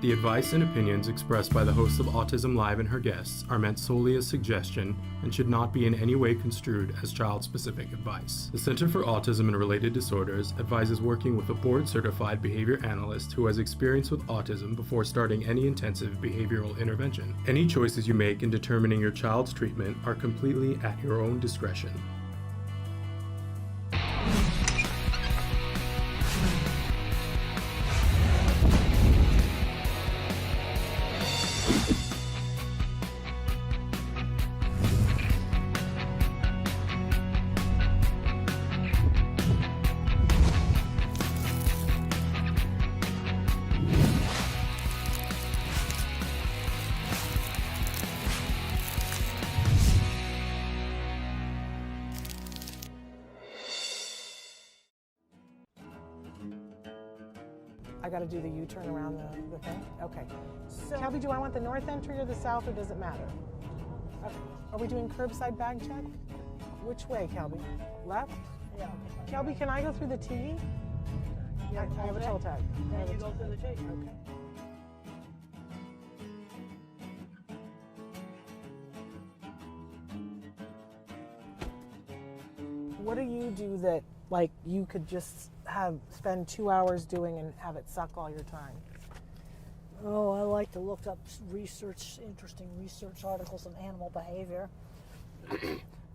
The advice and opinions expressed by the host of Autism-live and her guests are meant solely as suggestion and should not be in any way construed as child-specific advice. The Center for Autism and Related Disorders advises working with a board-certified behavior analyst who has experience with autism before starting any intensive behavioral intervention. Any choices you make in determining your child's treatment are completely at your own discretion. I got to do the U-turn around the thing? Okay. So, Kelby, do I want the north entry or the south, or does it matter? Okay. Are we doing curbside bag check? Which way, Kelby? Left? Yeah. Kelby, can I go through the T? Yeah, I have a toll tag. Then you go through the T. Okay. What do you do that, like, you could just spend 2 hours doing and have it suck all your time? Oh, I like to look up interesting research articles on animal behavior.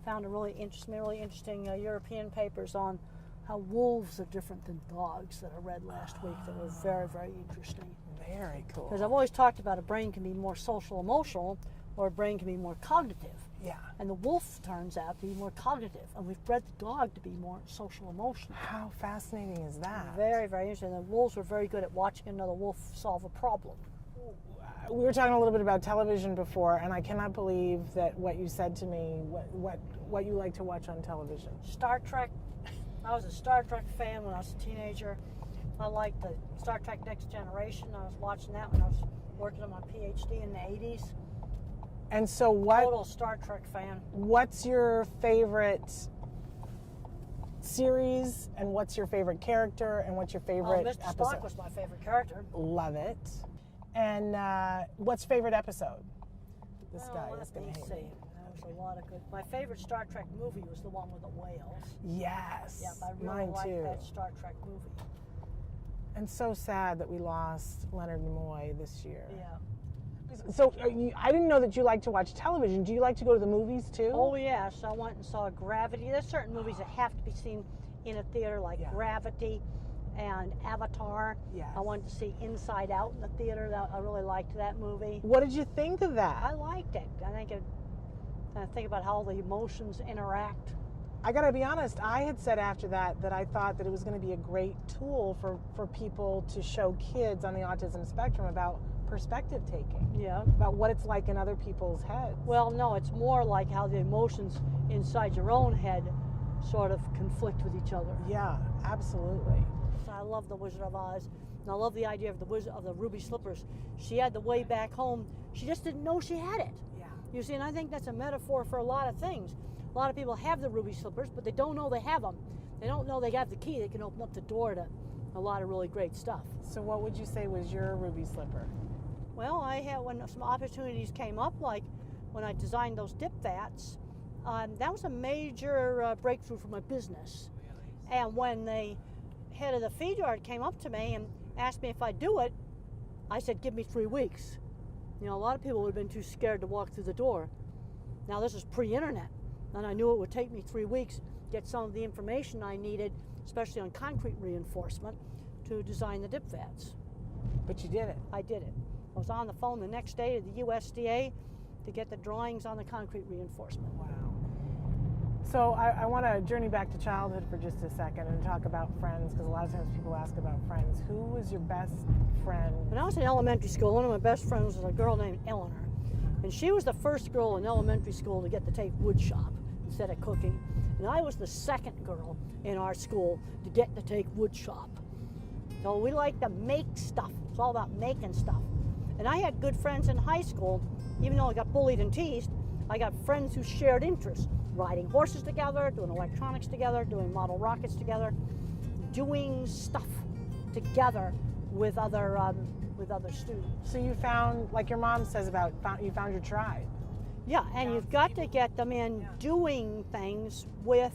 Found a really interesting European papers on how wolves are different than dogs that I read last week that were very, very interesting. Very cool. Because I've always talked about a brain can be more social emotional or a brain can be more cognitive. Yeah. And the wolf turns out to be more cognitive, and we've bred the dog to be more social emotional. How fascinating is that? Very, very interesting. The wolves were very good at watching another wolf solve a problem. We were talking a little bit about television before, and I cannot believe that what you said to me, what you like to watch on television. Star Trek. I was a Star Trek fan when I was a teenager. I liked the Star Trek Next Generation. I was watching that when I was working on my PhD in the 80s. And so what... Total Star Trek fan. What's your favorite series, and what's your favorite character, and what's your favorite Mr. episode? Spock was my favorite character. Love it. And what's favorite episode? This guy is going to hate me. There was a lot of good... My favorite Star Trek movie was the one with the whales. Yes. Yeah, I really mine liked too. that Star Trek movie. And so sad that we lost Leonard Nimoy this year. Yeah. So I didn't know that you like to watch television. Do you like to go to the movies too? Oh yes, I went and saw Gravity. There's certain movies that have to be seen in a theater, like Gravity and Avatar. Yes. I went to see Inside Out in the theater. I really liked that movie. What did you think of that? I liked it. I think about how the emotions interact. I gotta be honest, I had said after that I thought that it was going to be a great tool for people to show kids on the autism spectrum about perspective taking. Yeah. About what it's like in other people's heads. Well, no, it's more like how the emotions inside your own head sort of conflict with each other. Yeah, absolutely. So I love The Wizard of Oz, and I love the idea of the ruby slippers. She had the way back home. She just didn't know she had it. Yeah. You see, and I think that's a metaphor for a lot of things. A lot of people have the ruby slippers, but they don't know they have them. They don't know they got the key that can open up the door to a lot of really great stuff. So what would you say was your ruby slipper? Well, I had, when some opportunities came up, like when I designed those dip vats, that was a major breakthrough for my business. And when the head of the feed yard came up to me and asked me if I'd do it, I said, give me 3 weeks. You know, a lot of people would have been too scared to walk through the door. Now, this is pre-internet, and I knew it would take me 3 weeks to get some of the information I needed, especially on concrete reinforcement, to design the dip vats. But you did it. I did it. I was on the phone the next day to the USDA to get the drawings on the concrete reinforcement. Wow. So I want to journey back to childhood for just a second and talk about friends, because a lot of times people ask about friends. Who was your best friend? When I was in elementary school, one of my best friends was a girl named Eleanor. And she was the first girl in elementary school to get to take wood shop instead of cooking. And I was the second girl in our school to get to take wood shop. So we like to make stuff. It's all about making stuff. And I had good friends in high school. Even though I got bullied and teased, I got friends who shared interests. Riding horses together, doing electronics together, doing model rockets together, doing stuff together with other with other students. So you found, like your mom says about, you found your tribe. Yeah, and you've got to get them in doing things with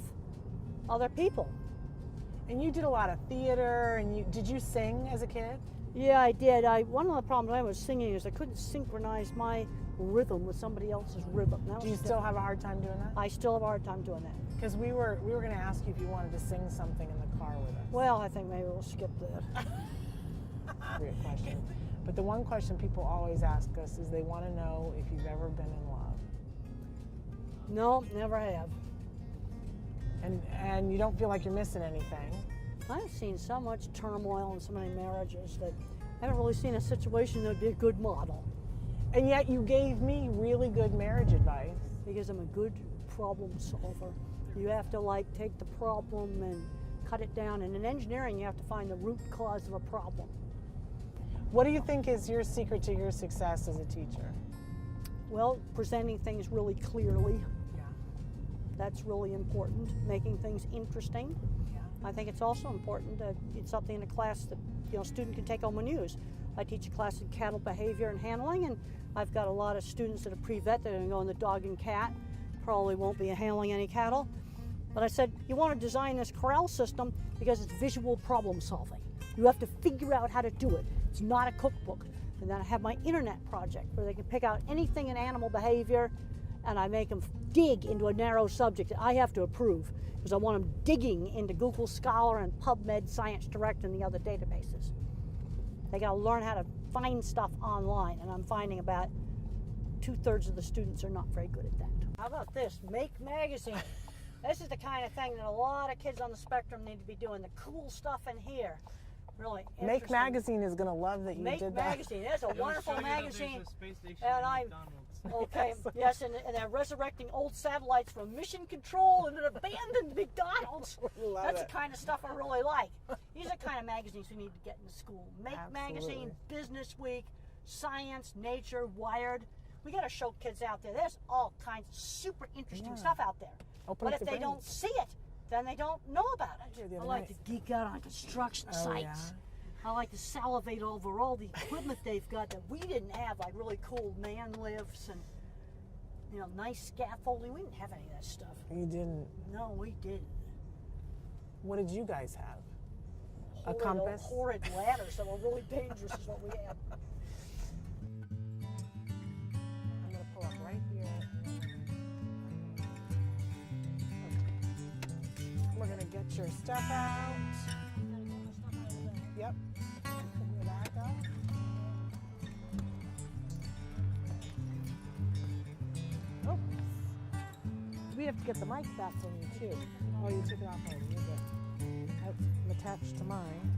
other people. And you did a lot of theater, and did you sing as a kid? Yeah, I did. One of the problems I was singing is I couldn't synchronize my rhythm with somebody else's rhythm. Do you still have a hard time doing that? I still have a hard time doing that. Because we were going to ask you if you wanted to sing something in the car with us. Well, I think maybe we'll skip that. Great question. But the one question people always ask us is they want to know if you've ever been in love. No, never have. And you don't feel like you're missing anything. I've seen so much turmoil in so many marriages that I haven't really seen a situation that would be a good model. And yet you gave me really good marriage advice. Because I'm a good problem solver. You have to take the problem and cut it down. And in engineering, you have to find the root cause of a problem. What do you think is your secret to your success as a teacher? Well, presenting things really clearly. Yeah. That's really important. Making things interesting. Yeah. I think it's also important that it's something in a class that a student can take home and use. I teach a class in cattle behavior and handling, and I've got a lot of students that are pre-vet that are going to go in the dog and cat. Probably won't be handling any cattle. But I said, you want to design this corral system because it's visual problem solving. You have to figure out how to do it. It's not a cookbook. And then I have my internet project where they can pick out anything in animal behavior, and I make them dig into a narrow subject that I have to approve because I want them digging into Google Scholar and PubMed, Science Direct, and the other databases. They got to learn how to find stuff online, and I'm finding about 2/3 of the students are not very good at that. How about this? Make Magazine. This is the kind of thing that a lot of kids on the spectrum need to be doing. The cool stuff in here. Really interesting. Make Magazine is going to love that you Make did that. Magazine. It's a wonderful magazine. And I'm okay. Yes, and they're resurrecting old satellites from Mission Control and an abandoned McDonald's. That's the kind of stuff I really like. These are the kind of magazines we need to get into school. Make Magazine, Business Week, Science, Nature, Wired. We got to show kids out there. There's all kinds of super interesting stuff out there. But if they don't see it, then they don't know about it. I like to geek out on construction sites. Yeah. I like to salivate over all the equipment they've got that we didn't have, like really cool man lifts and nice scaffolding. We didn't have any of that stuff. You didn't? No, we didn't. What did you guys have? Horrid, a compass? Horrid ladders that were really dangerous is what we had. I'm going to pull up right here. We're going to get your stuff out. Yep. Put your back up. Oh. We have to get the mic back from you too. Oh, you took it off already. You're good. I'm attached to mine.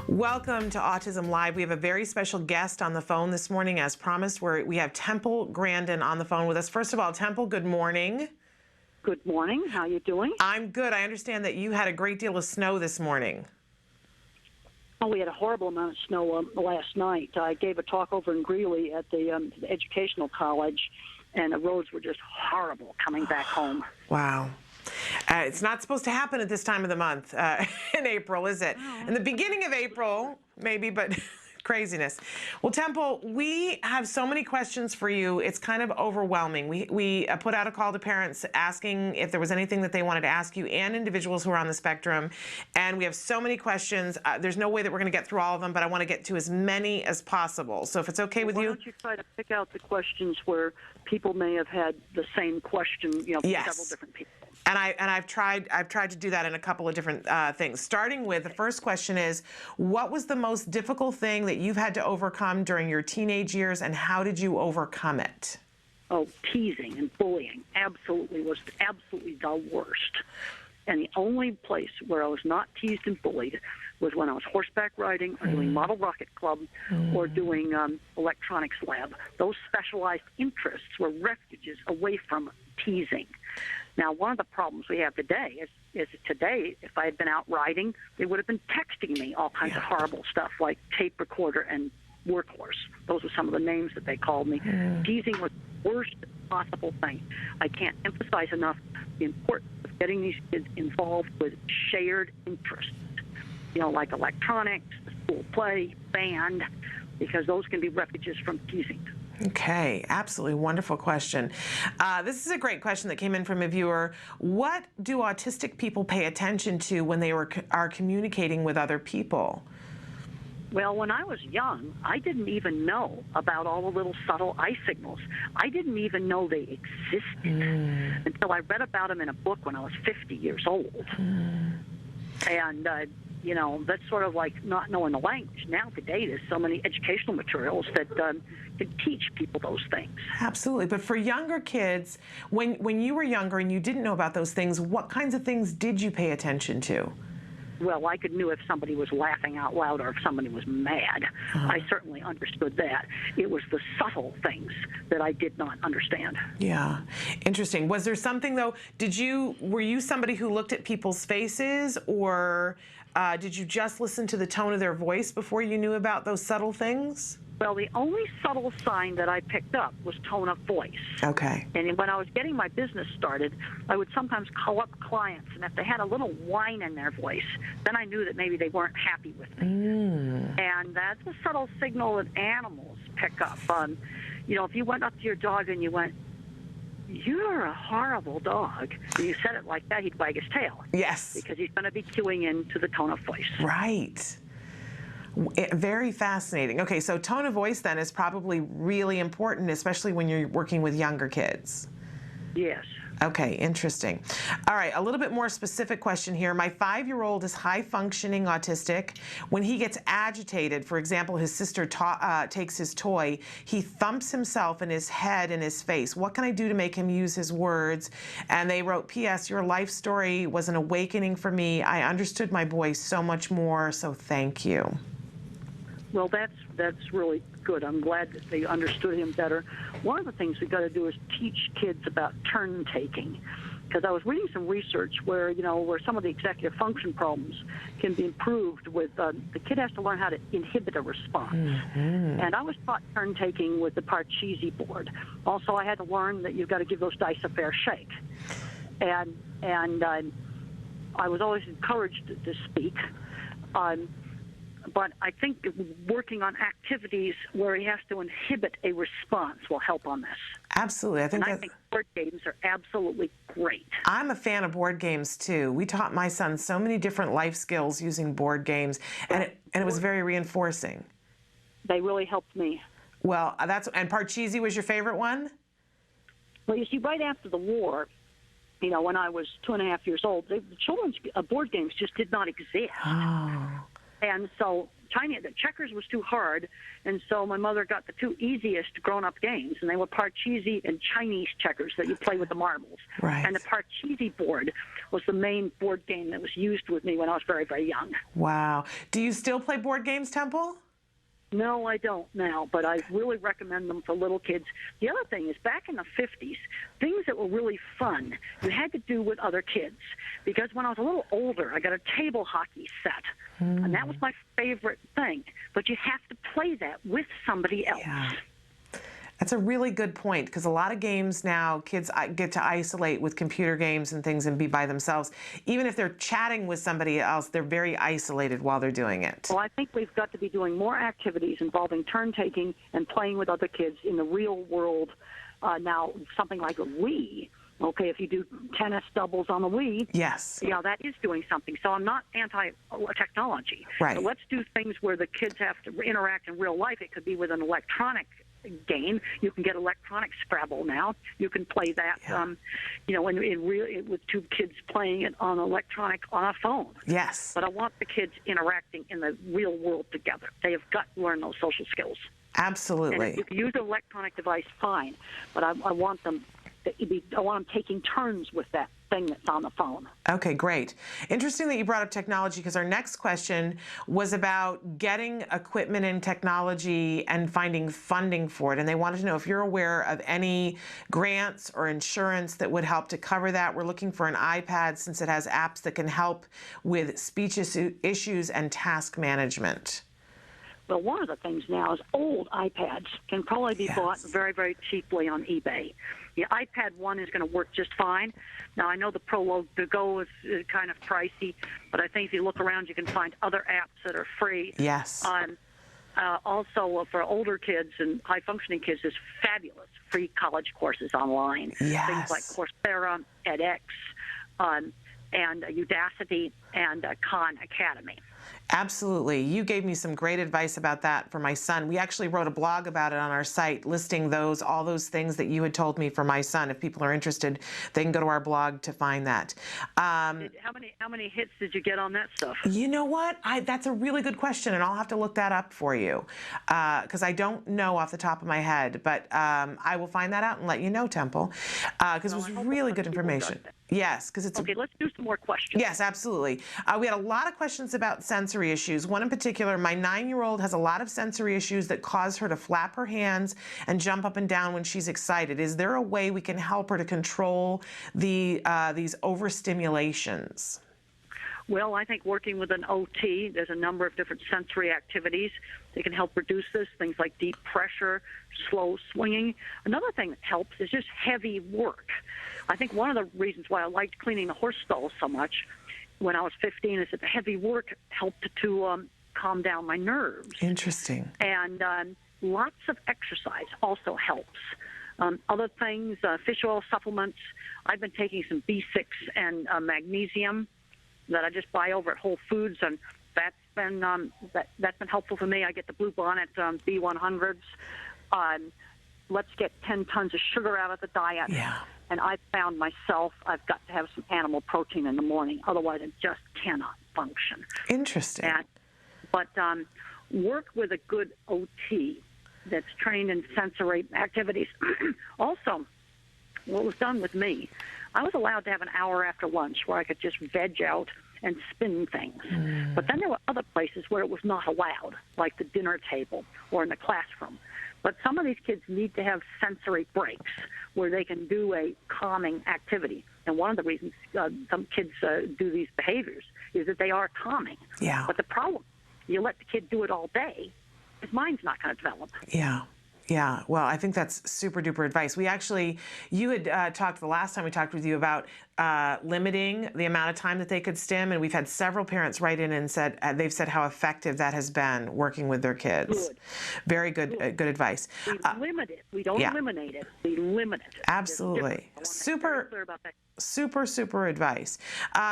Welcome to Autism Live. We have a very special guest on the phone this morning, as promised. We have Temple Grandin on the phone with us. First of all, Temple, good morning. Good morning. How are you doing? I'm good. I understand that you had a great deal of snow this morning. Oh, we had a horrible amount of snow last night. I gave a talk over in Greeley at the educational college, and the roads were just horrible coming back home. Wow. It's not supposed to happen at this time of the month in April, is it? In the beginning of April, maybe, but craziness. Well, Temple, we have so many questions for you. It's kind of overwhelming. We put out a call to parents asking if there was anything that they wanted to ask you and individuals who are on the spectrum. And we have so many questions. There's no way that we're going to get through all of them, but I want to get to as many as possible. So if it's okay with you. Why don't you try to pick out the questions where people may have had the same question, from several different people. And I've tried to do that in a couple of different things. Starting with the first question is, what was the most difficult thing that you've had to overcome during your teenage years, and how did you overcome it? Oh, teasing and bullying was absolutely the worst. And the only place where I was not teased and bullied was when I was horseback riding or doing Model Rocket Club or doing electronics lab. Those specialized interests were refuges away from teasing. Now, one of the problems we have today is today, if I had been out riding, they would have been texting me all kinds of horrible stuff like tape recorder and workhorse. Those were some of the names that they called me. Teasing was worst possible thing. I can't emphasize enough the importance of getting these kids involved with shared interests, like electronics, school play, band, because those can be refuges from teasing. Okay, absolutely wonderful question. This is a great question that came in from a viewer. What do autistic people pay attention to when they are communicating with other people? Well, when I was young, I didn't even know about all the little subtle eye signals. I didn't even know they existed until I read about them in a book when I was 50 years old. And, that's sort of like not knowing the language. Now today, there's so many educational materials that can teach people those things. Absolutely. But for younger kids, when you were younger and you didn't know about those things, what kinds of things did you pay attention to? Well, I could knew if somebody was laughing out loud or if somebody was mad. I certainly understood that. It was the subtle things that I did not understand. Yeah, interesting. Was there something though? Were you somebody who looked at people's faces, or did you just listen to the tone of their voice before you knew about those subtle things? Well, the only subtle sign that I picked up was tone of voice. Okay. And when I was getting my business started, I would sometimes call up clients, and if they had a little whine in their voice, then I knew that maybe they weren't happy with me. And that's a subtle signal that animals pick up. If you went up to your dog and you went, "You're a horrible dog," and you said it like that, he'd wag his tail. Yes. Because he's going to be cueing into the tone of voice. Right. Very fascinating. Okay, so tone of voice then is probably really important, especially when you're working with younger kids. Yes. Okay, interesting. All right, a little bit more specific question here. My 5-year-old is high-functioning autistic. When he gets agitated, for example, his sister takes his toy, he thumps himself in his head and his face. What can I do to make him use his words? And they wrote, P.S. Your life story was an awakening for me. I understood my boy so much more, so thank you. Well, that's really good. I'm glad that they understood him better. One of the things we've got to do is teach kids about turn taking, because I was reading some research where some of the executive function problems can be improved with the kid has to learn how to inhibit a response. And I was taught turn taking with the Parcheesi board. Also, I had to learn that you've got to give those dice a fair shake. And I was always encouraged to speak. But I think working on activities where he has to inhibit a response will help on this. Absolutely. I think board games are absolutely great. I'm a fan of board games too. We taught my son so many different life skills using board games, and it was very reinforcing. They really helped me. Well, and Parcheesi was your favorite one? Well, you see, right after the war, when I was 2.5 years old, the children's board games just did not exist. Oh. And so the checkers was too hard, and so my mother got the two easiest grown-up games, and they were Parcheesi and Chinese checkers that you play with the marbles. Right. And the Parcheesi board was the main board game that was used with me when I was very, very young. Wow. Do you still play board games, Temple? No, I don't now, but I really recommend them for little kids. The other thing is, back in the 50s, things that were really fun you had to do with other kids. Because when I was a little older, I got a table hockey set, and that was my favorite thing. But you have to play that with somebody else. Yeah. That's a really good point, because a lot of games now, kids get to isolate with computer games and things and be by themselves. Even if they're chatting with somebody else, they're very isolated while they're doing it. Well, I think we've got to be doing more activities involving turn-taking and playing with other kids in the real world. Now, something like a Wii. Okay, if you do tennis doubles on the Wii, yes, that is doing something. So I'm not anti-technology. Right. So let's do things where the kids have to interact in real life. It could be with an electronic game. You can get electronic Scrabble now. You can play that, with two kids playing it on a phone. Yes. But I want the kids interacting in the real world together. They have got to learn those social skills. Absolutely. And if you can use an electronic device, fine. But I want them taking turns with that thing that's on the phone. Okay, great. Interesting that you brought up technology, because our next question was about getting equipment and technology and finding funding for it. And they wanted to know if you're aware of any grants or insurance that would help to cover that. We're looking for an iPad, since it has apps that can help with speech issues and task management. Well, one of the things now is old iPads can probably be bought very, very cheaply on eBay. The iPad 1 is going to work just fine. Now, I know the Pro Go is kind of pricey, but I think if you look around, you can find other apps that are free. Yes. Also, for older kids and high-functioning kids, there's fabulous free college courses online. Yes. Things like Coursera, edX, and Udacity, and Khan Academy. Absolutely. You gave me some great advice about that for my son. We actually wrote a blog about it on our site, listing all those things that you had told me for my son. If people are interested, they can go to our blog to find that. How many hits did you get on that stuff? You know what? That's a really good question, and I'll have to look that up for you because I don't know off the top of my head. But I will find that out and let you know, Temple, because it was really good information. Yes, because it's okay. Let's do some more questions. Yes, absolutely. We had a lot of questions about sensory issues. One in particular, my 9-year-old has a lot of sensory issues that cause her to flap her hands and jump up and down when she's excited. Is there a way we can help her to control these overstimulations? Well, I think working with an OT, there's a number of different sensory activities that can help reduce this, things like deep pressure, slow swinging. Another thing that helps is just heavy work. I think one of the reasons why I liked cleaning the horse stalls so much when I was 15 is that the heavy work helped to calm down my nerves. Interesting. And lots of exercise also helps. Other things, fish oil supplements. I've been taking some B6 and magnesium that I just buy over at Whole Foods, and that's been helpful for me. I get the Blue Bonnet B100s. Let's get 10 tons of sugar out of the diet. Yeah. And I've found myself, I've got to have some animal protein in the morning. Otherwise, I just cannot function. Interesting. But work with a good OT that's trained in sensory activities. Also, what was done with me, I was allowed to have an hour after lunch where I could just veg out and spin things. But then there were other places where it was not allowed, like the dinner table or in the classroom. But some of these kids need to have sensory breaks where they can do a calming activity. And one of the reasons some kids do these behaviors is that they are calming. Yeah. But the problem, you let the kid do it all day, his mind's not going to develop. Yeah. Yeah, well, I think that's super duper advice. You had talked the last time we talked with you about limiting the amount of time that they could stim, and we've had several parents write in and said they've said how effective that has been working with their kids. Good. Very good, good advice. We limit it. We don't eliminate it. We limit it. Absolutely. Super clear about that. Super advice.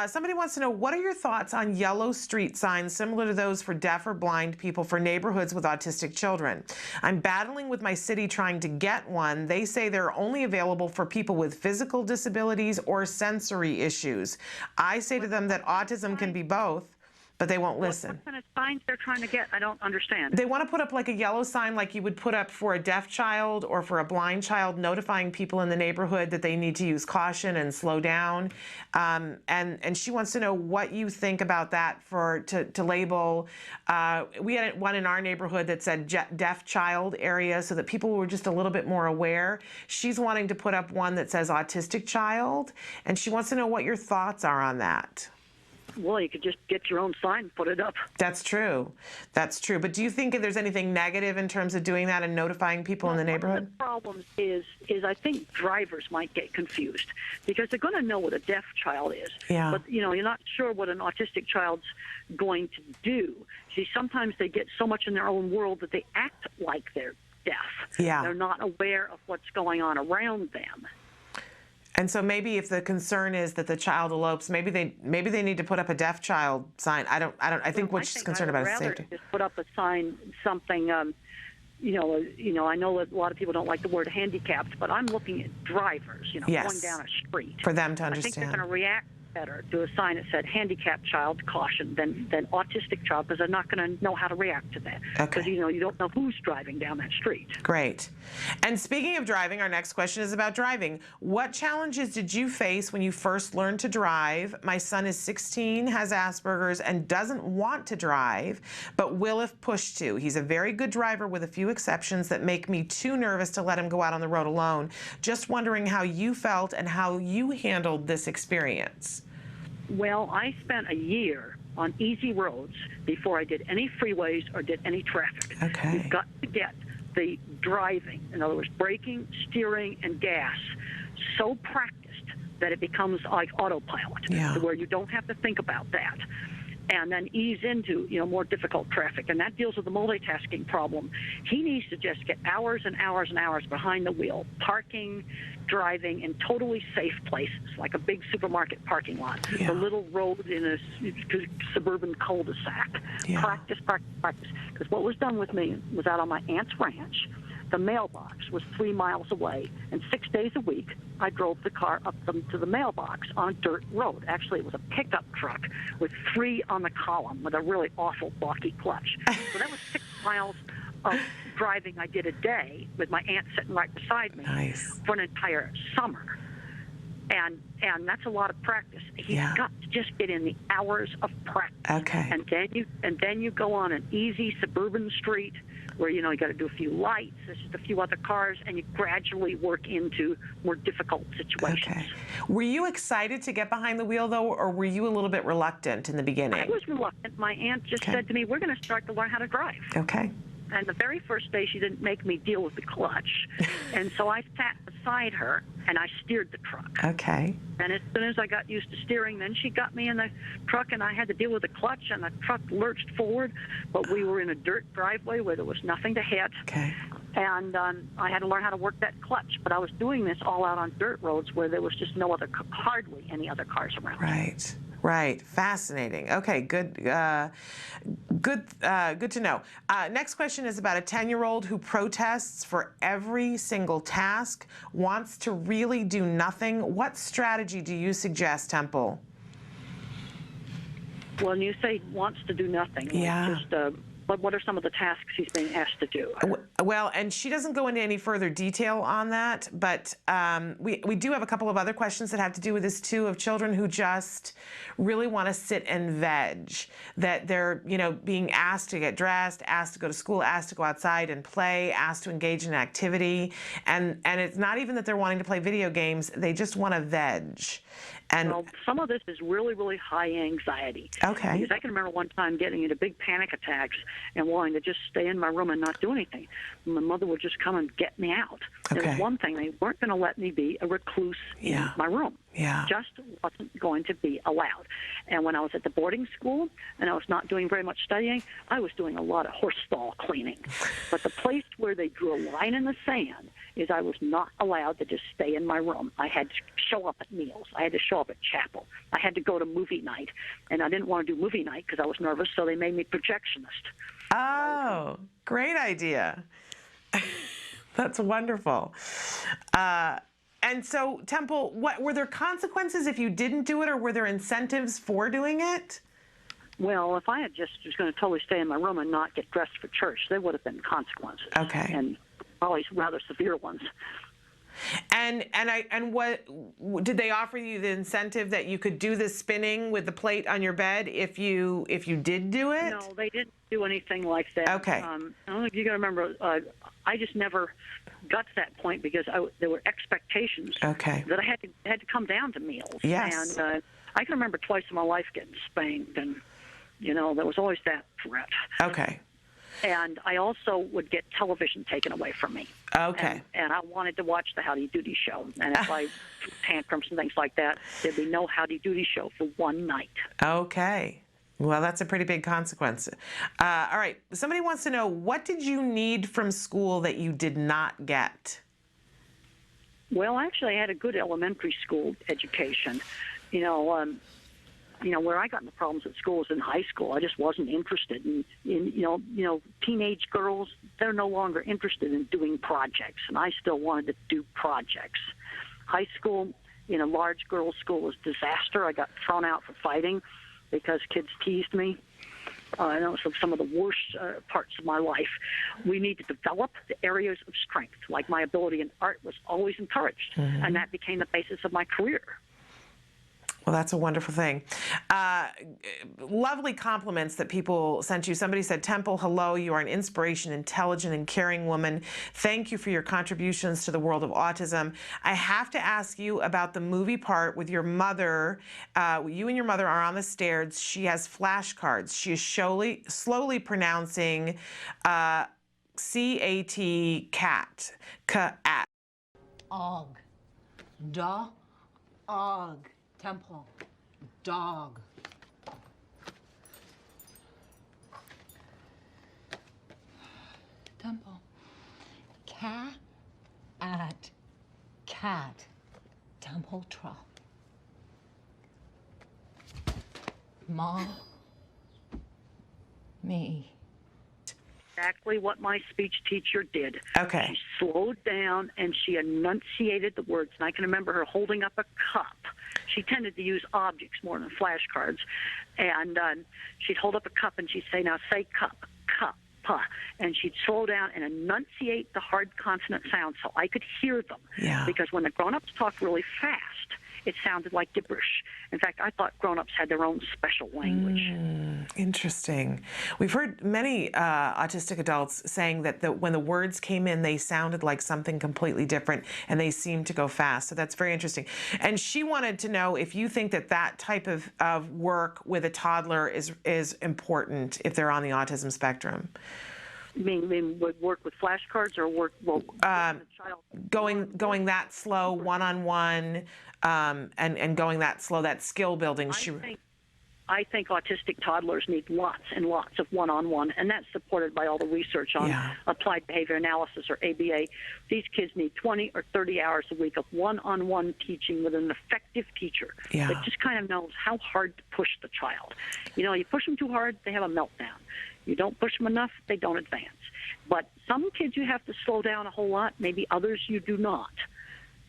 Somebody wants to know, what are your thoughts on yellow street signs similar to those for deaf or blind people for neighborhoods with autistic children? I'm battling with my city trying to get one. They say they're only available for people with physical disabilities or sensory issues. I say to them that autism can be both, but they won't listen. What kind of signs they're trying to get? I don't understand. They want to put up like a yellow sign like you would put up for a deaf child or for a blind child, notifying people in the neighborhood that they need to use caution and slow down. And she wants to know what you think about that to label. We had one in our neighborhood that said deaf child area so that people were just a little bit more aware. She's wanting to put up one that says autistic child, and she wants to know what your thoughts are on that. Well, you could just get your own sign and put it up. That's true. That's true. But do you think there's anything negative in terms of doing that and notifying people in the neighborhood? One of the problems is I think drivers might get confused because they're going to know what a deaf child is. Yeah. But, you're not sure what an autistic child's going to do. See, sometimes they get so much in their own world that they act like they're deaf. Yeah. They're not aware of what's going on around them. And so maybe if the concern is that the child elopes, maybe they need to put up a deaf child sign. I think what she's concerned about is safety. Just put up a sign, something. I know that a lot of people don't like the word handicapped, but I'm looking at drivers. Yes. Going down a street. For them to understand. I think they're going to react better to a sign that said handicapped child caution than autistic child, because they're not going to know how to react to that. Okay. Because you don't know who's driving down that street. Great. And speaking of driving, our next question is about driving. What challenges did you face when you first learned to drive? My son is 16, has Asperger's, and doesn't want to drive, but will if pushed to. He's a very good driver with a few exceptions that make me too nervous to let him go out on the road alone. Just wondering how you felt and how you handled this experience. Well, I spent a year on easy roads before I did any freeways or did any traffic. Okay. You've got to get the driving, in other words, braking, steering, and gas, so practiced that it becomes like autopilot, to where you don't have to think about that. And then ease into, more difficult traffic. And that deals with the multitasking problem. He needs to just get hours and hours and hours behind the wheel, parking, driving in totally safe places, like a big supermarket parking lot, the little road in a suburban cul-de-sac. Practice, practice, practice. Because what was done with me was out on my aunt's ranch. The mailbox was 3 miles away, and 6 days a week, I drove the car up to the mailbox on a dirt road. Actually, it was a pickup truck with 3 on the column with a really awful, balky clutch. So that was 6 miles of driving I did a day with my aunt sitting right beside me for an entire summer. And that's a lot of practice. He's got to just get in the hours of practice. Okay. And then you go on an easy suburban street where, you got to do a few lights, there's just a few other cars, and you gradually work into more difficult situations. Okay. Were you excited to get behind the wheel, though, or were you a little bit reluctant in the beginning? I was reluctant. My aunt just said to me, we're going to start to learn how to drive. Okay. And the very first day, she didn't make me deal with the clutch. And so I sat beside her, and I steered the truck. Okay. And as soon as I got used to steering, then she got me in the truck, and I had to deal with the clutch, and the truck lurched forward. But we were in a dirt driveway where there was nothing to hit. Okay. And I had to learn how to work that clutch. But I was doing this all out on dirt roads where there was just hardly any other cars around. Right. Right. Fascinating. Okay. Good. Good to know. Next question is about a 10-year-old who protests for every single task, wants to really do nothing. What strategy do you suggest, Temple? Well, when you say wants to do nothing, just what are some of the tasks he's being asked to do? Well, and she doesn't go into any further detail on that, but we do have a couple of other questions that have to do with this too, of children who just really want to sit and veg, that they're, being asked to get dressed, asked to go to school, asked to go outside and play, asked to engage in activity, and it's not even that they're wanting to play video games, they just want to veg. And some of this is really, really high anxiety. Okay. Because I can remember one time getting into big panic attacks and wanting to just stay in my room and not do anything. My mother would just come and get me out. Okay. There was one thing, they weren't going to let me be a recluse in my room. Yeah. Just wasn't going to be allowed. And when I was at the boarding school and I was not doing very much studying, I was doing a lot of horse stall cleaning. But the place where they drew a line in the sand is I was not allowed to just stay in my room. I had to show up at meals. I had to show up at chapel. I had to go to movie night. And I didn't want to do movie night because I was nervous, so they made me projectionist. Oh, great idea. That's wonderful. And so, Temple, were there consequences if you didn't do it, or were there incentives for doing it? Well, if I had just was going to totally stay in my room and not get dressed for church, there would have been consequences. Okay. And probably rather severe ones. And what did they offer you, the incentive that you could do the spinning with the plate on your bed if you did do it? No, they didn't do anything like that. Okay. I don't know if you got to remember, I just never got to that point because there were expectations that I had to come down to meals. Yes. And I can remember twice in my life getting spanked, and there was always that threat. Okay. And I also would get television taken away from me. Okay. And I wanted to watch the Howdy Doody show. And if I threw tantrums and things like that, there'd be no Howdy Doody show for one night. Okay. Well, that's a pretty big consequence. All right. Somebody wants to know, what did you need from school that you did not get? Well, actually, I had a good elementary school education. Where I got into problems at school was in high school. I just wasn't interested in teenage girls. They're no longer interested in doing projects, and I still wanted to do projects. High school, in a large girls' school, was a disaster. I got thrown out for fighting because kids teased me. And that was some of the worst parts of my life. We need to develop the areas of strength, like my ability in art was always encouraged, and that became the basis of my career. Well, that's a wonderful thing. Lovely compliments that people sent you. Somebody said, Temple, hello, you are an inspiration, intelligent, and caring woman. Thank you for your contributions to the world of autism. I have to ask you about the movie part with your mother. You and your mother are on the stairs. She has flashcards. She is slowly pronouncing C-A-T, cat, cat. Og. Da. Og. Temple. Dog. Temple. Cat. At. Cat. Temple. Trop. Mom. Me. Exactly what my speech teacher did. Okay. She slowed down and she enunciated the words. And I can remember her holding up a cup. She tended to use objects more than flashcards. And she'd hold up a cup and she'd say, now say cup, cup, pa. And she'd slow down and enunciate the hard consonant sounds so I could hear them. Yeah. Because when the grown-ups talked really fast, it sounded like gibberish. In fact, I thought grown-ups had their own special language. Interesting. We've heard many autistic adults saying that when the words came in, they sounded like something completely different, and they seemed to go fast. So that's very interesting. And she wanted to know if you think that type of work with a toddler is important if they're on the autism spectrum. You mean would work with flashcards or work the child? Going that slow, one-on-one, and going that slow, that skill building. I think autistic toddlers need lots and lots of one-on-one, and that's supported by all the research on applied behavior analysis, or ABA. These kids need 20 or 30 hours a week of one-on-one teaching with an effective teacher that just kind of knows how hard to push the child. You know, you push them too hard, they have a meltdown. You don't push them enough, they don't advance. But some kids you have to slow down a whole lot, maybe others you do not.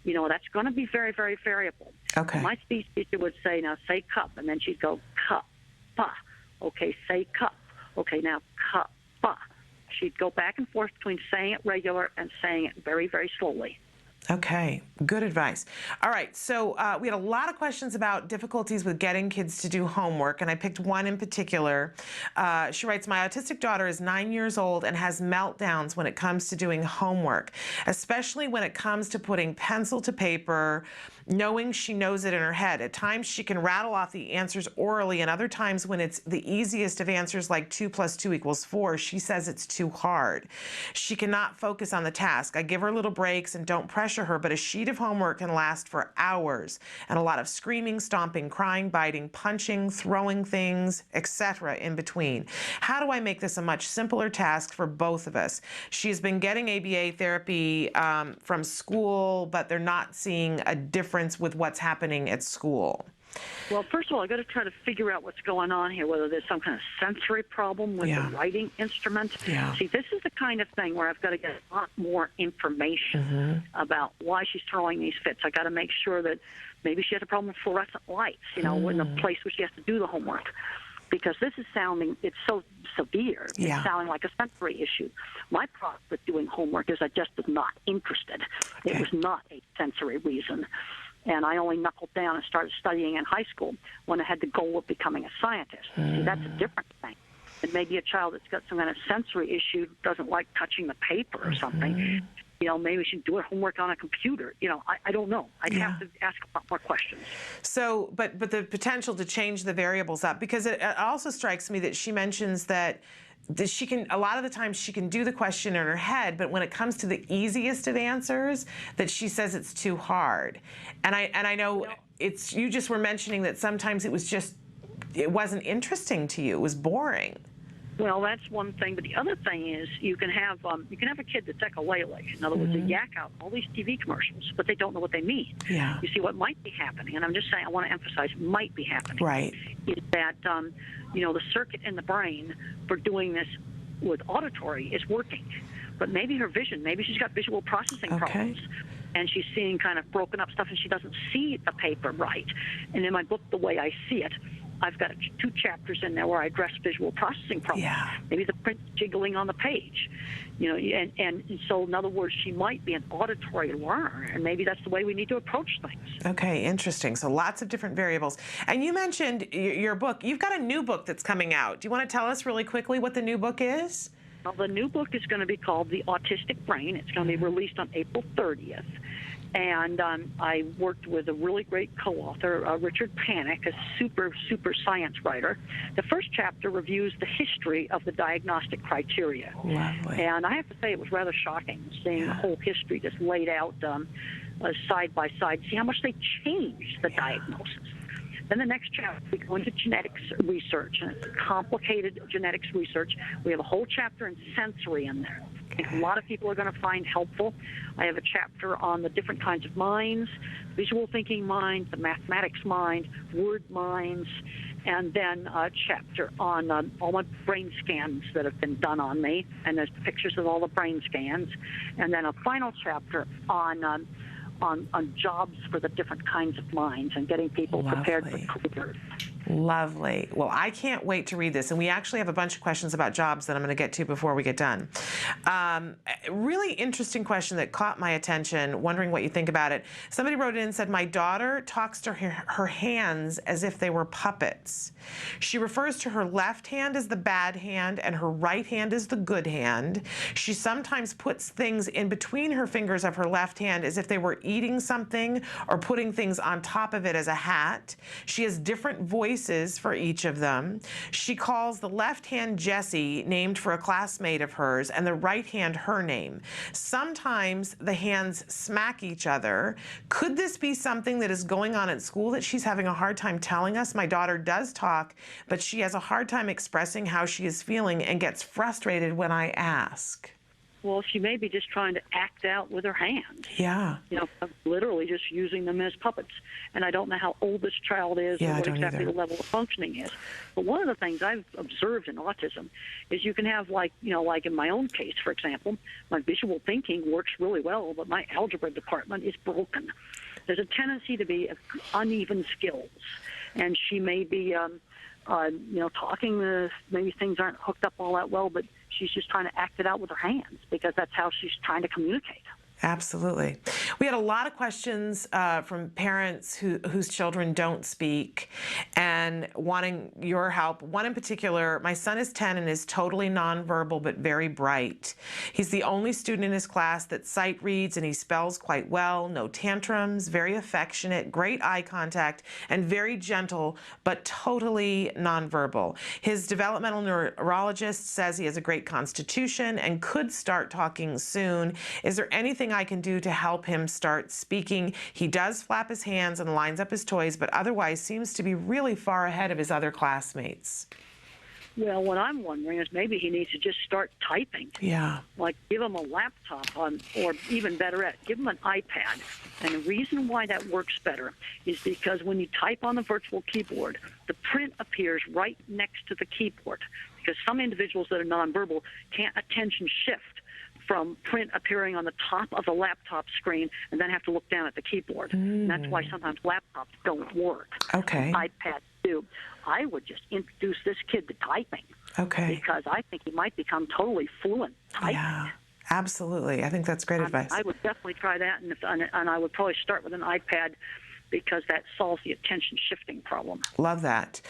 You know, that's going to be very, very variable. Okay. My speech teacher would say, now say cup, and then she'd go cup, pa. Okay, say cup. Okay, now cup, pa. She'd go back and forth between saying it regular and saying it very, very slowly. Okay, good advice. All right, so we had a lot of questions about difficulties with getting kids to do homework, and I picked one in particular. She writes, my autistic daughter is 9 years old and has meltdowns when it comes to doing homework, especially when it comes to putting pencil to paper, knowing she knows it in her head. At times she can rattle off the answers orally, and other times when it's the easiest of answers like 2 + 2 = 4, she says it's too hard. She cannot focus on the task. I give her little breaks and don't pressure her, but a sheet of homework can last for hours, and a lot of screaming, stomping, crying, biting, punching, throwing things, etc. in between. How do I make this a much simpler task for both of us? She's been getting ABA therapy from school, but they're not seeing a difference with what's happening at school. Well, first of all, I've got to try to figure out what's going on here, whether there's some kind of sensory problem with the writing instrument. See, this is the kind of thing where I've got to get a lot more information about why she's throwing these fits. I've got to make sure that maybe she has a problem with fluorescent lights, you know, in the place where she has to do the homework. Because this is sounding, it's so severe, it's sounding like a sensory issue. My problem with doing homework is I just was not interested. It was not a sensory reason. And I only knuckled down and started studying in high school when I had the goal of becoming a scientist. See, that's a different thing. And maybe a child that's got some kind of sensory issue doesn't like touching the paper or something. You know, maybe we should do her homework on a computer. You know, I don't know. I'd have to ask a lot more questions. So, but the potential to change the variables up, because it also strikes me that she mentions that she can, a lot of the times she can do the question in her head, but when it comes to the easiest of answers, that she says it's too hard. And I know it's, you just were mentioning that sometimes it wasn't interesting to you, it was boring. Well, that's one thing, but the other thing is you can have a kid that's echolalic. In other words, they yak out all these TV commercials, but they don't know what they mean. Yeah. You see, what might be happening, and I'm just saying, I want to emphasize, might be happening. Right. Is that you know, the circuit in the brain for doing this with auditory is working, but maybe her vision, maybe she's got visual processing problems. And she's seeing kind of broken up stuff, and she doesn't see the paper right. And in my book, The Way I See It, I've got 2 chapters in there where I address visual processing problems. Yeah. Maybe the print jiggling on the page, you know, and so in other words, she might be an auditory learner, and maybe that's the way we need to approach things. Okay, interesting. So lots of different variables. And you mentioned your book. You've got a new book that's coming out. Do you want to tell us really quickly what the new book is? Well, the new book is going to be called The Autistic Brain. It's going to be released on April 30th. And I worked with a really great co-author, Richard Panic, a super science writer. The first chapter reviews the history of the diagnostic criteria. Lovely. And I have to say it was rather shocking seeing the whole history just laid out side by side, see how much they changed the diagnosis. Then the next chapter, we go into genetics research, and it's complicated genetics research. We have a whole chapter in sensory in there. I think a lot of people are going to find helpful. I have a chapter on the different kinds of minds, visual thinking mind, the mathematics mind, word minds, and then a chapter on all my brain scans that have been done on me, and there's pictures of all the brain scans, and then a final chapter on jobs for the different kinds of minds and getting people prepared for careers. Lovely. Well, I can't wait to read this. And we actually have a bunch of questions about jobs that I'm going to get to before we get done. Really interesting question that caught my attention, wondering what you think about it. Somebody wrote in and said, my daughter talks to her hands as if they were puppets. She refers to her left hand as the bad hand and her right hand as the good hand. She sometimes puts things in between her fingers of her left hand as if they were eating something or putting things on top of it as a hat. She has different voices for each of them. She calls the left hand Jessie, named for a classmate of hers, and the right hand her name. Sometimes the hands smack each other. Could this be something that is going on at school that she's having a hard time telling us? My daughter does talk, but she has a hard time expressing how she is feeling and gets frustrated when I ask. Well, she may be just trying to act out with her hands. Yeah. You know, literally just using them as puppets. And I don't know how old this child is or what exactly the level of functioning is. But one of the things I've observed in autism is you can have, like, you know, like in my own case, for example, my visual thinking works really well, but my algebra department is broken. There's a tendency to be uneven skills. And she may be, you know, talking, maybe things aren't hooked up all that well, but she's just trying to act it out with her hands because that's how she's trying to communicate. Absolutely. We had a lot of questions from parents whose children don't speak and wanting your help. One in particular, my son is 10 and is totally nonverbal but very bright. He's the only student in his class that sight reads, and he spells quite well, no tantrums, very affectionate, great eye contact, and very gentle but totally nonverbal. His developmental neurologist says he has a great constitution and could start talking soon. Is there anything I can do to help him start speaking? He does flap his hands and lines up his toys, but otherwise seems to be really far ahead of his other classmates. Well, what I'm wondering is maybe he needs to just start typing. Yeah. Like give him a laptop or even better yet, give him an iPad. And the reason why that works better is because when you type on the virtual keyboard, the print appears right next to the keyboard. Because some individuals that are nonverbal can't attention shift from print appearing on the top of the laptop screen and then have to look down at the keyboard. And that's why sometimes laptops don't work. Okay. iPads do. I would just introduce this kid to typing. Okay. Because I think he might become totally fluent typing. Yeah, absolutely. I think that's great advice. I would definitely try that, and I would probably start with an iPad because that solves the attention shifting problem. Love that.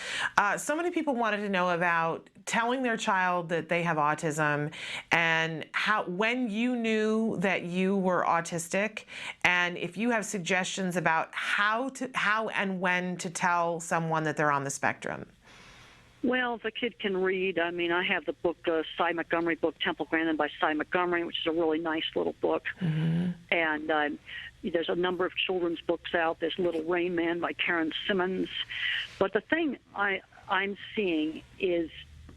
So many people wanted to know about telling their child that they have autism and when you knew that you were autistic, and if you have suggestions about how and when to tell someone that they're on the spectrum. Well, if a kid can read, I mean, I have the book, Cy Montgomery book, Temple Grandin by Cy Montgomery, which is a really nice little book. And there's a number of children's books out. There's Little Rain Man by Karen Simmons. But the thing I'm seeing is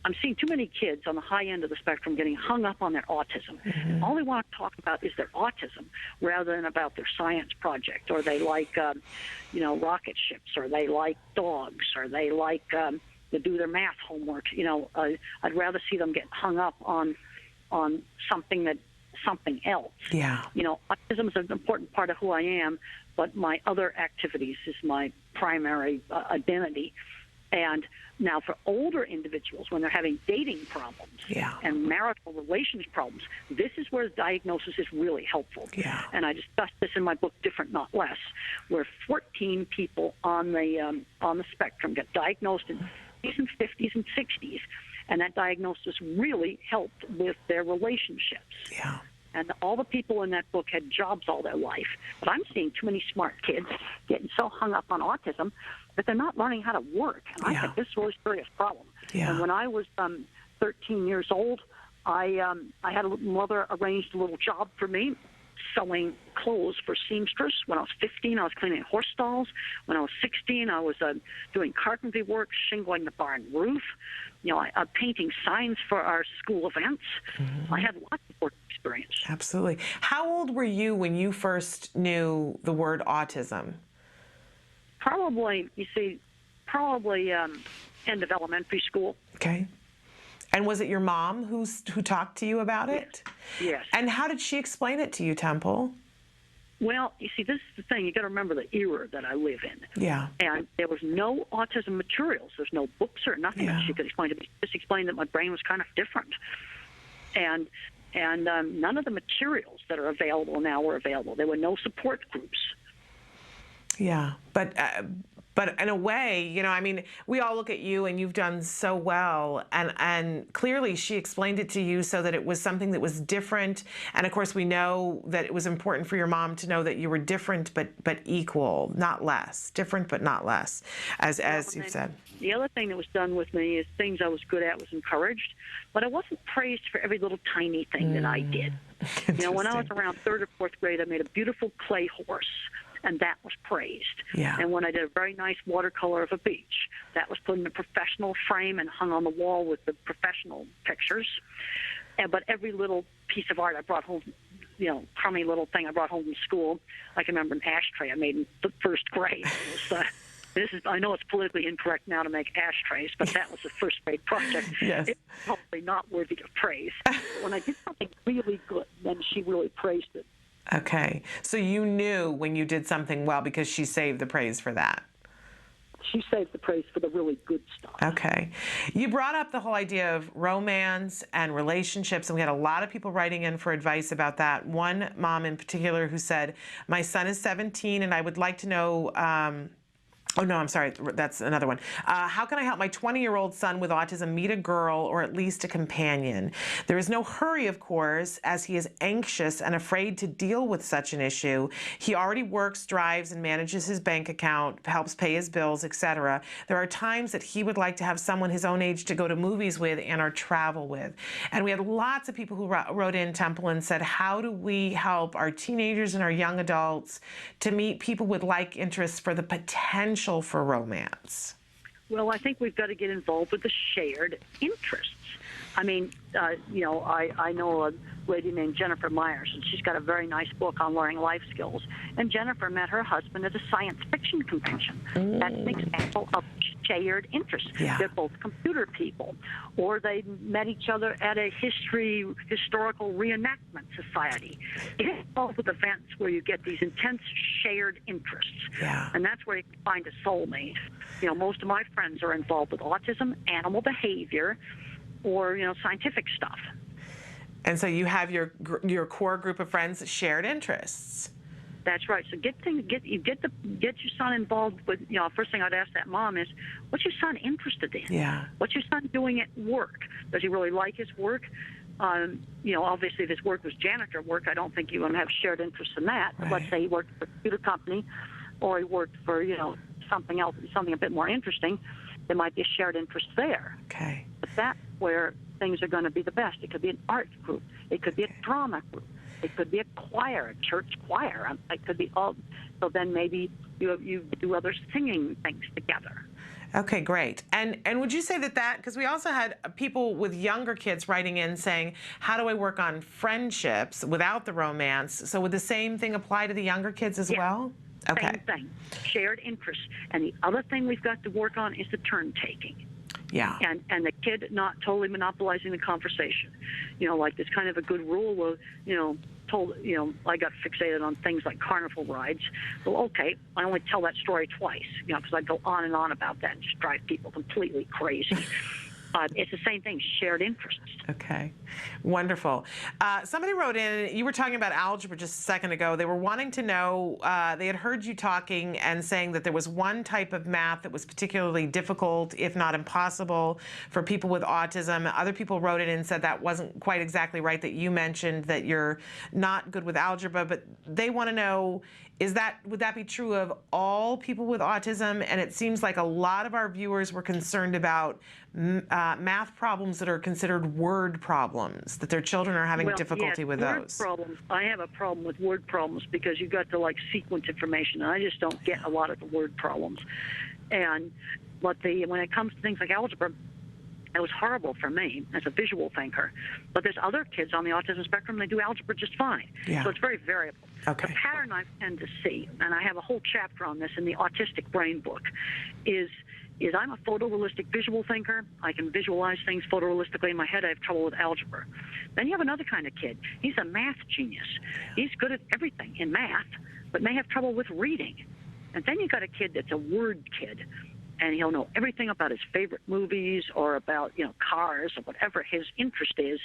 I'm seeing too many kids on the high end of the spectrum getting hung up on their autism. All they want to talk about is their autism rather than about their science project, or they like, you know, rocket ships, or they like dogs, or they like to do their math homework. You know, I'd rather see them get hung up on something else. Yeah. You know, autism is an important part of who I am, but my other activities is my primary identity. And now for older individuals, when they're having dating problems and marital relations problems, this is where diagnosis is really helpful. Yeah. And I discussed this in my book, Different Not Less, where 14 people on the spectrum get diagnosed in the 40s and 50s and 60s, and that diagnosis really helped with their relationships. Yeah. And all the people in that book had jobs all their life. But I'm seeing too many smart kids getting so hung up on autism that they're not learning how to work. And I think this is a really serious problem. Yeah. And when I was 13 years old, I had a mother arranged a little job for me, sewing clothes for seamstress. When I was 15, I was cleaning horse stalls. When I was 16, I was doing carpentry work, shingling the barn roof, painting signs for our school events. I had lots of work experience. Absolutely. How old were you when you first knew the word autism? Probably end of elementary school. Okay. And was it your mom who talked to you about it? Yes. And how did she explain it to you, Temple? Well, you see, this is the thing. You got to remember the era that I live in. Yeah. And there was no autism materials. There's no books or nothing that she could explain to me. She just explained that my brain was kind of different. And none of the materials that are available now were available. There were no support groups. Yeah, but in a way, I mean, we all look at you and you've done so well, and clearly she explained it to you so that it was something that was different. And of course, we know that it was important for your mom to know that you were different but equal, not less. Different but not less, as you've said. The other thing that was done with me is things I was good at was encouraged, but I wasn't praised for every little tiny thing that I did. When I was around 3rd or 4th grade, I made a beautiful clay horse, and that was praised. Yeah. And when I did a very nice watercolor of a beach, that was put in a professional frame and hung on the wall with the professional pictures. But every little piece of art I brought home, crummy little thing I brought home from school, I can remember an ashtray I made in the 1st grade. It was, I know it's politically incorrect now to make ashtrays, but that was a 1st grade project. Yes. It's probably not worthy of praise. But when I did something really good, then she really praised it. Okay. So you knew when you did something well because she saved the praise for that. She saved the praise for the really good stuff. Okay. You brought up the whole idea of romance and relationships, and we had a lot of people writing in for advice about that. One mom in particular who said, my son is 17 and I would like to know... Oh, no, I'm sorry. That's another one. How can I help my 20-year-old son with autism meet a girl or at least a companion? There is no hurry, of course, as he is anxious and afraid to deal with such an issue. He already works, drives, and manages his bank account, helps pay his bills, etc. There are times that he would like to have someone his own age to go to movies with and or travel with. And we had lots of people who wrote in, Temple, and said, how do we help our teenagers and our young adults to meet people with like interests for the potential for romance? Well, I think we've got to get involved with the shared interests. I mean, I know a lady named Jennifer Myers, and she's got a very nice book on learning life skills. And Jennifer met her husband at a science fiction convention. That's an example of shared interests. Yeah. They're both computer people. Or they met each other at a historical reenactment society. Get involved with events where you get these intense shared interests. Yeah. And that's where you can find a soulmate. Most of my friends are involved with autism, animal behavior, or scientific stuff. And so you have your core group of friends shared interests. That's right. So get your son involved with. First thing I'd ask that mom is, what's your son interested in? Yeah. What's your son doing at work? Does he really like his work? Obviously, if his work was janitor work, I don't think you want to have shared interests in that. But let's say he worked for a computer company, or he worked for something else, something a bit more interesting. There might be a shared interest there. Okay. But that's where things are going to be the best. It could be an art group. It could be a drama group. It could be a choir, a church choir. It could be all. So then maybe you do other singing things together. Okay, great. And would you say that because we also had people with younger kids writing in saying, how do I work on friendships without the romance? So would the same thing apply to the younger kids as well? Okay. Same thing. Shared interests. And the other thing we've got to work on is the turn taking. Yeah. And the kid not totally monopolizing the conversation. Like there's kind of a good rule of, told, I got fixated on things like carnival rides. Well, okay, I only tell that story twice, because I go on and on about that and just drive people completely crazy. It's the same thing, shared interests. Okay, wonderful. Somebody wrote in, you were talking about algebra just a second ago. They were wanting to know, they had heard you talking and saying that there was one type of math that was particularly difficult, if not impossible, for people with autism. Other people wrote in and said that wasn't quite exactly right, that you mentioned that you're not good with algebra, but they want to know, would that be true of all people with autism? And it seems like a lot of our viewers were concerned about math problems that are considered word problems, that their children are having difficulty with word those. Problems. I have a problem with word problems because you've got to sequence information, and I just don't get a lot of the word problems. But when it comes to things like algebra, it was horrible for me as a visual thinker. But there's other kids on the autism spectrum, they do algebra just fine. Yeah. So it's very variable. Okay. The pattern I tend to see, and I have a whole chapter on this in the Autistic Brain book, is I'm a photorealistic visual thinker. I can visualize things photorealistically in my head. I have trouble with algebra. Then you have another kind of kid. He's a math genius. He's good at everything in math, but may have trouble with reading. And then you got a kid that's a word kid, and he'll know everything about his favorite movies or about, cars or whatever his interest is.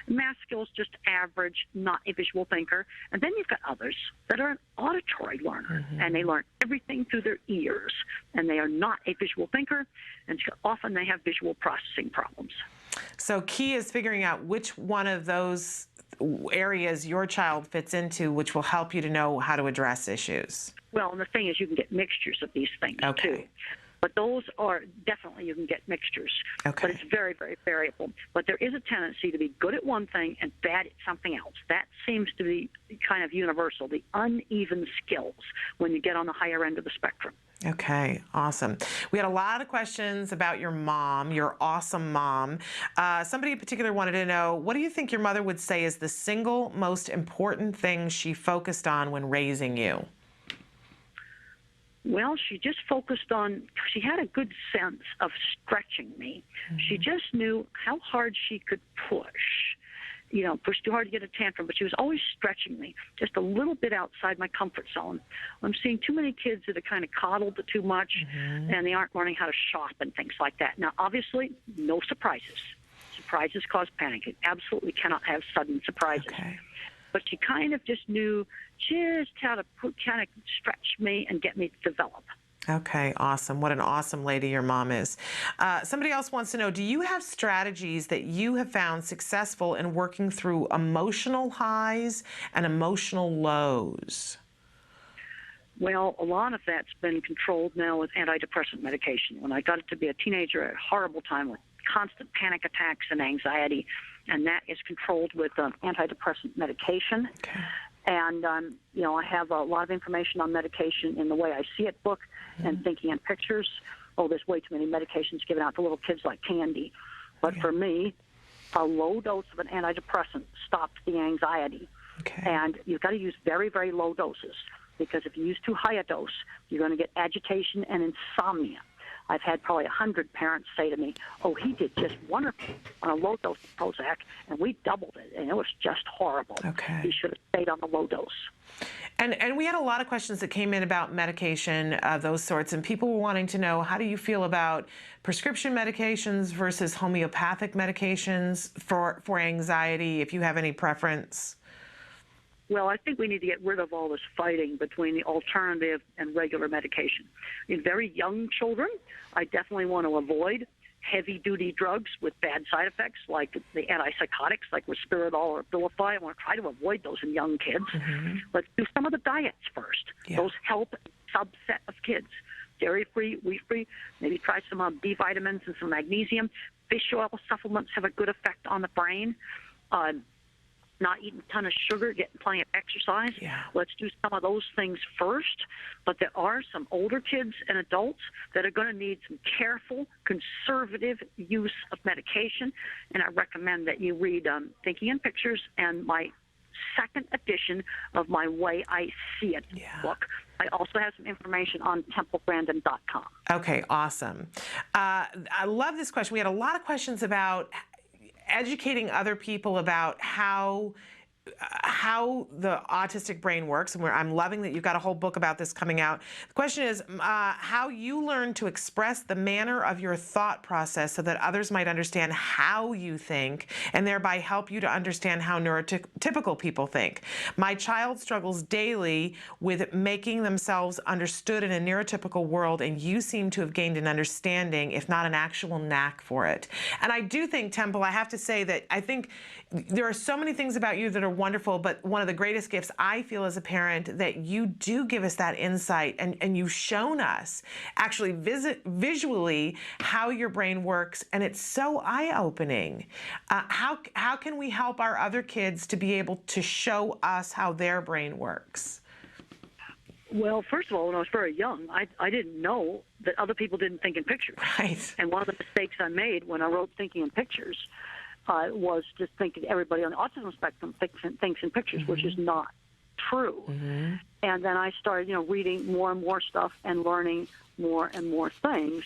Math skills, just average, not a visual thinker. And then you've got others that are an auditory learner, and they learn everything through their ears, and they are not a visual thinker, and often they have visual processing problems. So key is figuring out which one of those areas your child fits into, which will help you to know how to address issues. Well, and the thing is, you can get mixtures of these things, too. But those are definitely, you can get mixtures. Okay. But it's very, very variable. But there is a tendency to be good at one thing and bad at something else. That seems to be kind of universal, the uneven skills when you get on the higher end of the spectrum. Okay, awesome. We had a lot of questions about your mom, your awesome mom. Somebody in particular wanted to know, what do you think your mother would say is the single most important thing she focused on when raising you? Well, she just focused on, she had a good sense of stretching me. She just knew how hard she could push. Push too hard to get a tantrum, but she was always stretching me just a little bit outside my comfort zone. I'm seeing too many kids that are kind of coddled too much, and they aren't learning how to shop and things like that. Now, obviously, no surprises. Surprises cause panic. It absolutely cannot have sudden surprises. Okay. But she kind of just knew just how to kind of stretch me and get me to develop. Okay, awesome. What an awesome lady your mom is. Somebody else wants to know, do you have strategies that you have found successful in working through emotional highs and emotional lows? Well, a lot of that's been controlled now with antidepressant medication. When I got to be a teenager, I had a horrible time with constant panic attacks and anxiety, and that is controlled with antidepressant medication. Okay. And, I have a lot of information on medication in the Way I See It book and Thinking in Pictures. Oh, there's way too many medications given out to little kids like candy. But for me, a low dose of an antidepressant stops the anxiety. Okay. And you've got to use very, very low doses, because if you use too high a dose, you're going to get agitation and insomnia. I've had probably 100 parents say to me, oh, he did just wonderful on a low dose of Prozac, and we doubled it, and it was just horrible. Okay. He should have stayed on the low dose. And we had a lot of questions that came in about medication of those sorts, and people were wanting to know, how do you feel about prescription medications versus homeopathic medications for anxiety, if you have any preference? Well, I think we need to get rid of all this fighting between the alternative and regular medication. In very young children, I definitely want to avoid heavy-duty drugs with bad side effects, like the antipsychotics, like Risperdal or Abilify. I want to try to avoid those in young kids. Let's do some of the diets first. Yeah. Those help a subset of kids. Dairy-free, wheat-free, maybe try some B vitamins and some magnesium. Fish oil supplements have a good effect on the brain. Not eating a ton of sugar, getting plenty of exercise. Yeah. Let's do some of those things first. But there are some older kids and adults that are going to need some careful, conservative use of medication. And I recommend that you read Thinking in Pictures and my second edition of my Way I See It book. I also have some information on TempleGrandin.com. Okay, awesome. I love this question. We had a lot of questions about educating other people about how how the autistic brain works, and I'm loving that you've got a whole book about this coming out. The question is how you learn to express the manner of your thought process so that others might understand how you think and thereby help you to understand how neurotypical people think. My child struggles daily with making themselves understood in a neurotypical world, and you seem to have gained an understanding, if not an actual knack for it. And I do think, Temple, I have to say that I think there are so many things about you that are wonderful, but one of the greatest gifts I feel as a parent that you do give us that insight, and you've shown us actually visually how your brain works, and it's so eye-opening. How can we help our other kids to be able to show us how their brain works? Well, first of all, when I was very young, I didn't know that other people didn't think in pictures. Right. And one of the mistakes I made when I wrote Thinking in Pictures was just thinking everybody on the autism spectrum thinks in pictures, mm-hmm. which is not true. Mm-hmm. And then I started, reading more and more stuff and learning more and more things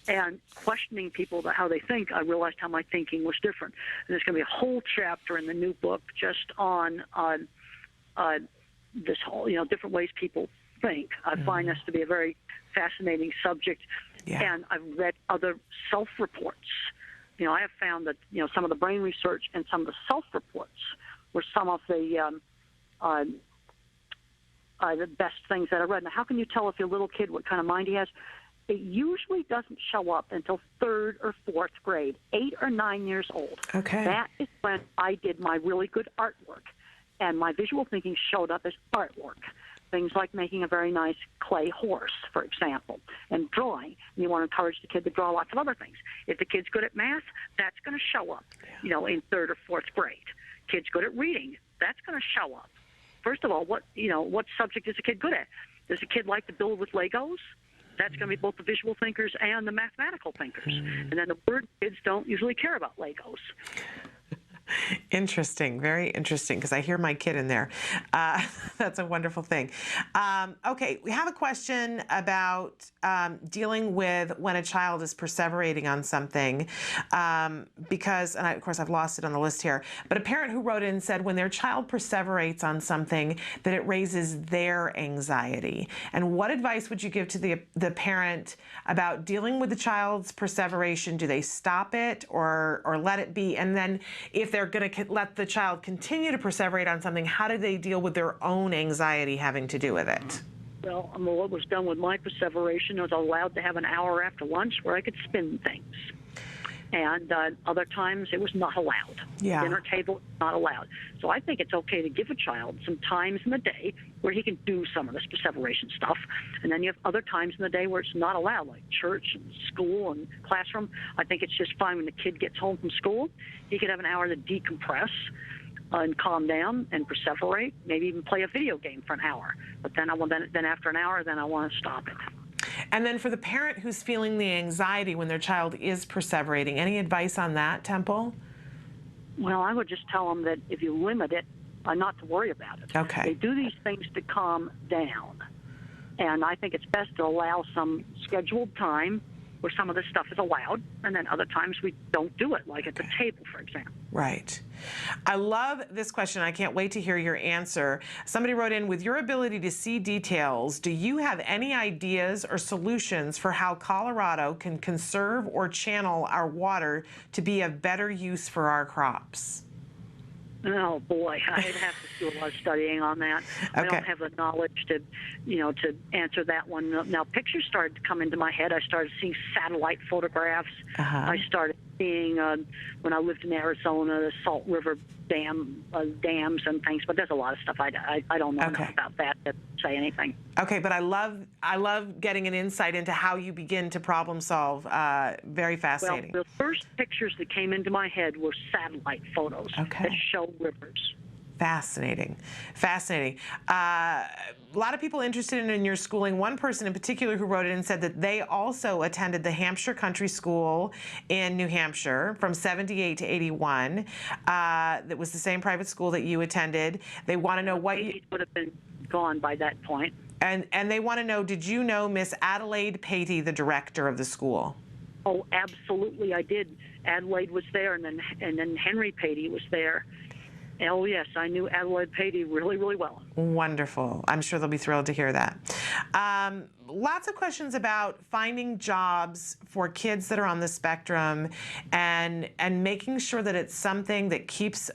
and questioning people about how they think. I realized how my thinking was different. And there's going to be a whole chapter in the new book just on this whole, different ways people think. I mm-hmm. find this to be a very fascinating subject. Yeah. And I've read other self-reports. I have found that, some of the brain research and some of the self-reports were some of the best things that I read. Now, how can you tell if your little kid what kind of mind he has? It usually doesn't show up until 3rd or 4th grade, 8 or 9 years old. Okay. That is when I did my really good artwork, and my visual thinking showed up as artwork. Things like making a very nice clay horse, for example, and drawing. And you want to encourage the kid to draw lots of other things. If the kid's good at math, that's going to show up, in 3rd or 4th grade. Kid's good at reading, that's going to show up. First of all, what subject is a kid good at? Does a kid like to build with Legos? That's going to be both the visual thinkers and the mathematical thinkers. And then the word kids don't usually care about Legos. Interesting, very interesting, because I hear my kid in there. That's a wonderful thing. Okay, we have a question about dealing with when a child is perseverating on something, because, and of course I've lost it on the list here, but a parent who wrote in said when their child perseverates on something that it raises their anxiety. And what advice would you give to the parent about dealing with the child's perseveration? Do they stop it or let it be? And then if they're going to let the child continue to perseverate on something, how do they deal with their own anxiety having to do with it? Well, what was done with my perseveration was allowed to have an hour after lunch where I could spin things. And other times it was not allowed. Yeah. Dinner table, not allowed. So I think it's okay to give a child some times in the day where he can do some of this perseveration stuff. And then you have other times in the day where it's not allowed, like church and school and classroom. I think it's just fine when the kid gets home from school. He could have an hour to decompress and calm down and perseverate, maybe even play a video game for an hour. But then after an hour, then I want to stop it. And then for the parent who's feeling the anxiety when their child is perseverating, any advice on that, Temple? Well, I would just tell them that if you limit it, not to worry about it. Okay. They do these things to calm down. And I think it's best to allow some scheduled time where some of this stuff is allowed, and then other times we don't do it, like at the table, for example. Right. I love this question. I can't wait to hear your answer. Somebody wrote in, with your ability to see details, do you have any ideas or solutions for how Colorado can conserve or channel our water to be of better use for our crops? Oh boy, I'd have to do a lot of studying on that. Okay. I don't have the knowledge to answer that one. Now, pictures started to come into my head. I started seeing satellite photographs. I started seeing, when I lived in Arizona, the Salt River dams and things. But there's a lot of stuff I don't know enough about that to say anything. Okay, but I love getting an insight into how you begin to problem solve. Very fascinating. Well, the first pictures that came into my head were satellite photos that show rivers. Fascinating. Fascinating. A lot of people interested in your schooling. One person in particular who wrote it and said that they also attended the Hampshire Country School in New Hampshire from 78 to 81. That was the same private school that you attended. They want to know what you would have been gone by that point. And they want to know, did you know Miss Adelaide Patey, the director of the school? Oh, absolutely, I did. Adelaide was there, and then Henry Patey was there. Oh, yes, I knew Adelaide Patey really, really well. Wonderful. I'm sure they'll be thrilled to hear that. Lots of questions about finding jobs for kids that are on the spectrum and making sure that it's something that keeps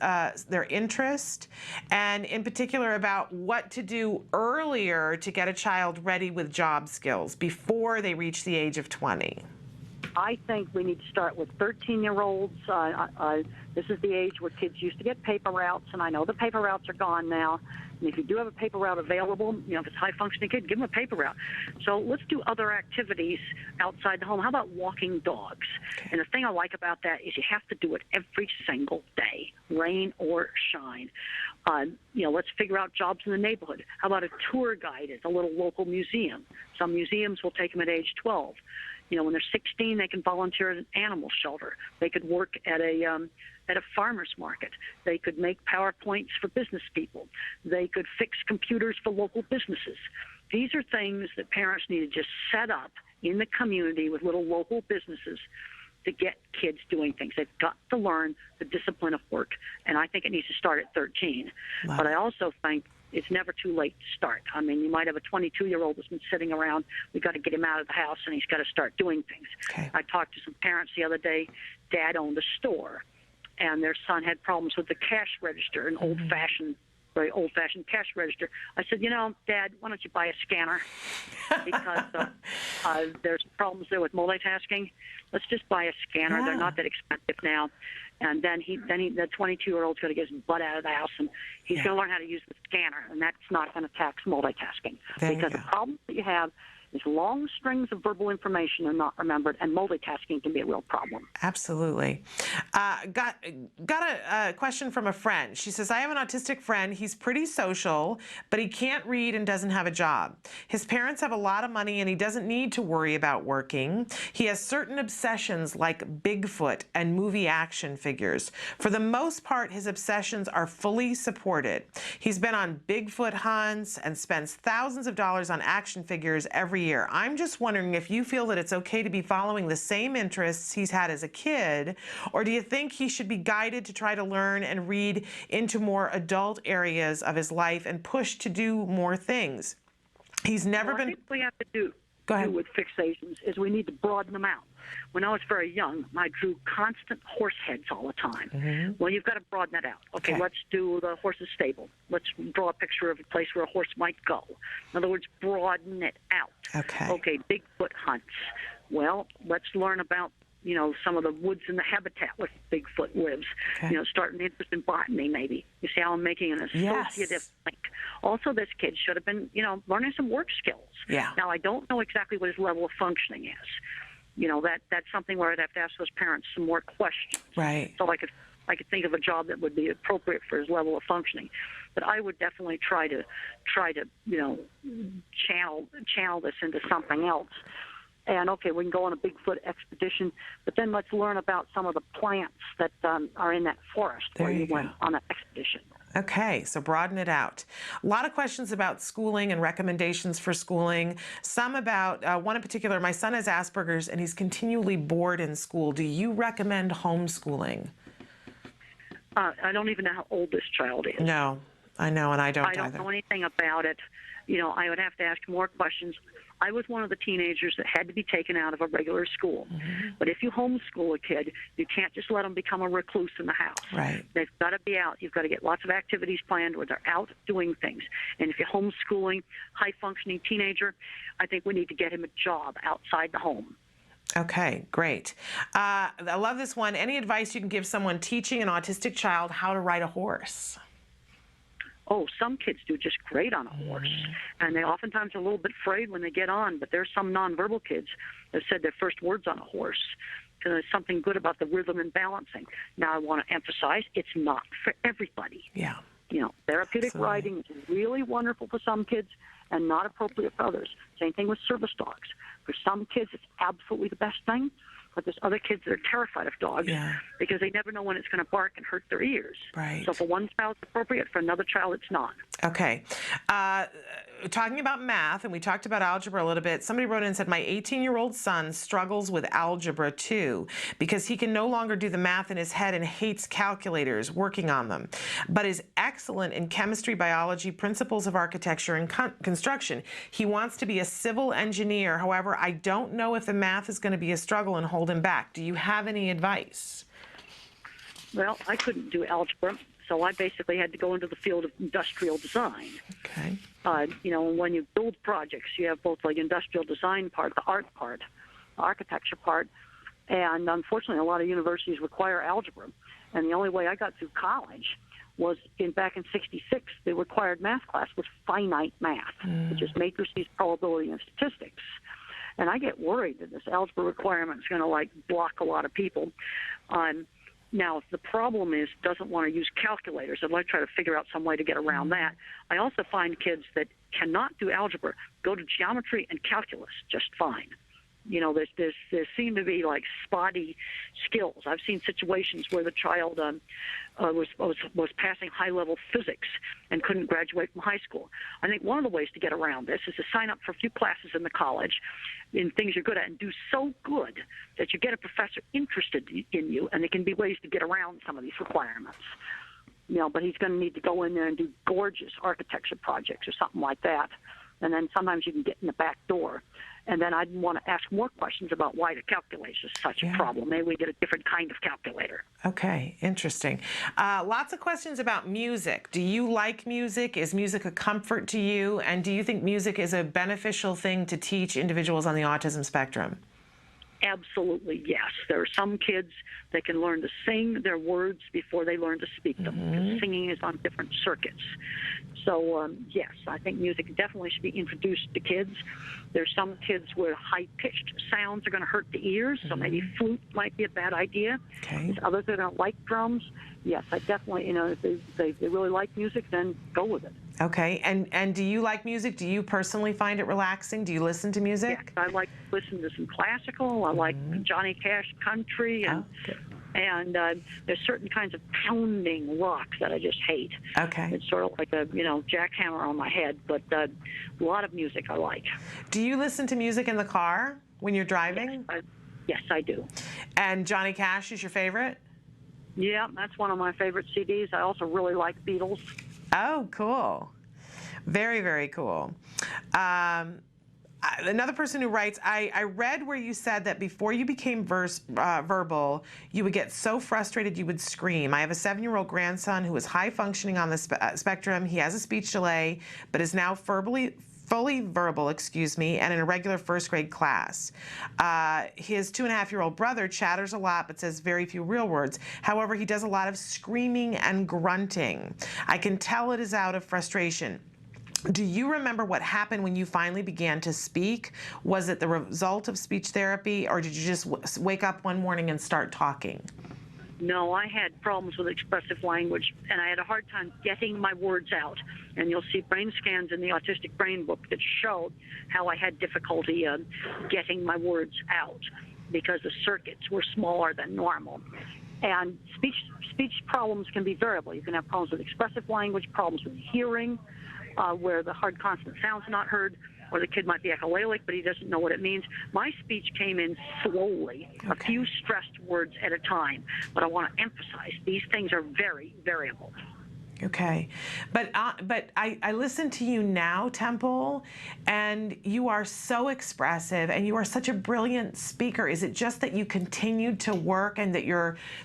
their interest, and in particular about what to do earlier to get a child ready with job skills before they reach the age of 20. I think we need to start with 13-year-olds. This is the age where kids used to get paper routes, and I know the paper routes are gone now. And if you do have a paper route available, you know, if it's a high-functioning kid, give them a paper route. So let's do other activities outside the home. How about walking dogs? Okay. And the thing I like about that is you have to do it every single day, rain or shine. You know, let's figure out jobs in the neighborhood. How about a tour guide at a little local museum? Some museums will take them at age 12. You know, when they're 16, they can volunteer at an animal shelter. They could work at a farmer's market. They could make PowerPoints for business people. They could fix computers for local businesses. These are things that parents need to just set up in the community with little local businesses to get kids doing things. They've got to learn the discipline of work, and I think it needs to start at 13. Wow. But I also think it's never too late to start. I mean, you might have a 22-year-old that's been sitting around. We've got to get him out of the house, and he's got to start doing things. Okay. I talked to some parents the other day. Dad owned a store, and their son had problems with the cash register, an very old-fashioned cash register. I said, you know, Dad, why don't you buy a scanner? Because there's problems there with multitasking. Let's just buy a scanner. Yeah. They're not that expensive now. And then the 22-year-old's going to get his butt out of the house, and he's going to learn how to use the scanner, and that's not going to tax multitasking. Because the problem that you have is long strings of verbal information are not remembered, and multitasking can be a real problem. Absolutely. Got a question from a friend. She says, I have an autistic friend. He's pretty social, but he can't read and doesn't have a job. His parents have a lot of money, and he doesn't need to worry about working. He has certain obsessions like Bigfoot and movie action figures. For the most part, his obsessions are fully supported. He's been on Bigfoot hunts and spends thousands of dollars on action figures every year. I'm just wondering if you feel that it's okay to be following the same interests he's had as a kid, or do you think he should be guided to try to learn and read into more adult areas of his life and pushed to do more things? He's never been... I think we have to do with fixations is we need to broaden them out. When I was very young, I drew constant horse heads all the time. Mm-hmm. Well, you've got to broaden that out. Okay, let's do the horse's stable. Let's draw a picture of a place where a horse might go. In other words, broaden it out. Okay, Bigfoot hunts. Well, let's learn about, you know, some of the woods and the habitat where Bigfoot lives. You know, start an interest in botany, maybe. You see how I'm making an associative link. Also, this kid should have been, you know, learning some work skills. Yeah. Now, I don't know exactly what his level of functioning is. You know, that's something where I'd have to ask those parents some more questions. Right. So I could think of a job that would be appropriate for his level of functioning. But I would definitely try to you know, channel this into something else. And okay, we can go on a Bigfoot expedition, but then let's learn about some of the plants that are in that forest where you went on an expedition. Okay, so broaden it out. A lot of questions about schooling and recommendations for schooling. Some about, one in particular, my son has Asperger's and he's continually bored in school. Do you recommend homeschooling? I don't even know how old this child is. No, I know, and I don't either. I don't know anything about it. You know, I would have to ask more questions. I was one of the teenagers that had to be taken out of a regular school. Mm-hmm. But if you homeschool a kid, you can't just let them become a recluse in the house. Right. They've got to be out. You've got to get lots of activities planned where they're out doing things. And if you're homeschooling high-functioning teenager, I think we need to get him a job outside the home. Okay, great. I love this one. Any advice you can give someone teaching an autistic child how to ride a horse? Oh, some kids do just great on a horse, and they oftentimes are a little bit afraid when they get on, but there's some nonverbal kids that said their first words on a horse. So there's something good about the rhythm and balancing. Now, I want to emphasize it's not for everybody. Yeah. You know, therapeutic riding is really wonderful for some kids and not appropriate for others. Same thing with service dogs. For some kids, it's absolutely the best thing. But there's other kids that are terrified of dogs because they never know when it's going to bark and hurt their ears. Right. So for one child, it's appropriate. For another child, it's not. Okay. talking about math, and we talked about algebra a little bit. Somebody wrote in and said, my 18-year-old son struggles with algebra too because he can no longer do the math in his head and hates calculators, working on them, but is excellent in chemistry, biology, principles of architecture, and construction. He wants to be a civil engineer. However, I don't know if the math is going to be a struggle and hold him back. Do you have any advice? Well, I couldn't do algebra, so I basically had to go into the field of industrial design. Okay. You know, when you build projects, you have both the industrial design part, the art part, the architecture part, and unfortunately, a lot of universities require algebra. And the only way I got through college was back in '66. The required math class was finite math, which is matrices, probability, and statistics. And I get worried that this algebra requirement is going to block a lot of people. Now, if the problem is doesn't want to use calculators, I'd like to try to figure out some way to get around that. I also find kids that cannot do algebra go to geometry and calculus just fine. You know, there seem to be spotty skills. I've seen situations where the child was passing high-level physics and couldn't graduate from high school. I think one of the ways to get around this is to sign up for a few classes in the college in things you're good at and do so good that you get a professor interested in you, and there can be ways to get around some of these requirements. You know, but he's going to need to go in there and do gorgeous architecture projects or something like that. And then sometimes you can get in the back door. And then I'd want to ask more questions about why the calculator is such a problem. Maybe we get a different kind of calculator. Okay, interesting. Lots of questions about music. Do you like music? Is music a comfort to you? And do you think music is a beneficial thing to teach individuals on the autism spectrum? Absolutely, yes. There are some kids that can learn to sing their words before they learn to speak them, because singing is on different circuits. So, yes, I think music definitely should be introduced to kids. There's some kids where high-pitched sounds are going to hurt the ears, so maybe flute might be a bad idea. Okay. There's others that don't like drums. Yes, I definitely, if they really like music, then go with it. Okay, and do you like music? Do you personally find it relaxing? Do you listen to music? Yes, I like to listen to some classical. I like Johnny Cash country, and there's certain kinds of pounding rock that I just hate. Okay. It's sort of like a jackhammer on my head, but a lot of music I like. Do you listen to music in the car when you're driving? Yes, I do. And Johnny Cash is your favorite? Yeah, that's one of my favorite CDs. I also really like Beatles. Oh, cool. Very, very cool. Another person who writes, I read where you said that before you became verbal, you would get so frustrated you would scream. I have a 7-year-old grandson who is high functioning on the spectrum. He has a speech delay, but is now fully verbal, and in a regular first grade class. His 2.5-year-old brother chatters a lot but says very few real words. However, he does a lot of screaming and grunting. I can tell it is out of frustration. Do you remember what happened when you finally began to speak? Was it the result of speech therapy, or did you just wake up one morning and start talking? No, I had problems with expressive language, and I had a hard time getting my words out. And you'll see brain scans in the Autistic Brain book that show how I had difficulty getting my words out because the circuits were smaller than normal. And speech problems can be variable. You can have problems with expressive language, problems with hearing, where the hard consonant sounds are not heard, or the kid might be echolalic, but he doesn't know what it means. My speech came in slowly, a few stressed words at a time. But I want to emphasize, these things are very variable. Okay, but I listen to you now, Temple, and you are so expressive, and you are such a brilliant speaker. Is it just that you continued to work, and that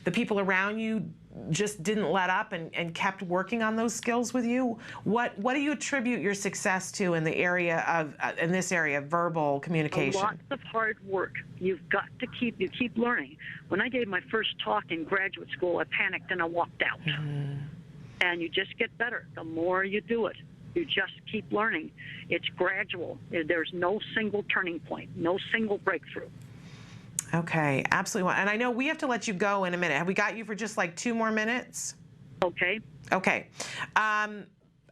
the people around you just didn't let up and kept working on those skills with you? What do you attribute your success to in the area of in this area of verbal communication? Lots of hard work. You've got to keep learning. When I gave my first talk in graduate school, I panicked and I walked out. And you just get better the more you do it. You just keep learning. It's gradual. There's no single turning point, no single breakthrough. Okay, absolutely. And I know we have to let you go in a minute. Have we got you for just like 2 more minutes? Okay. Okay.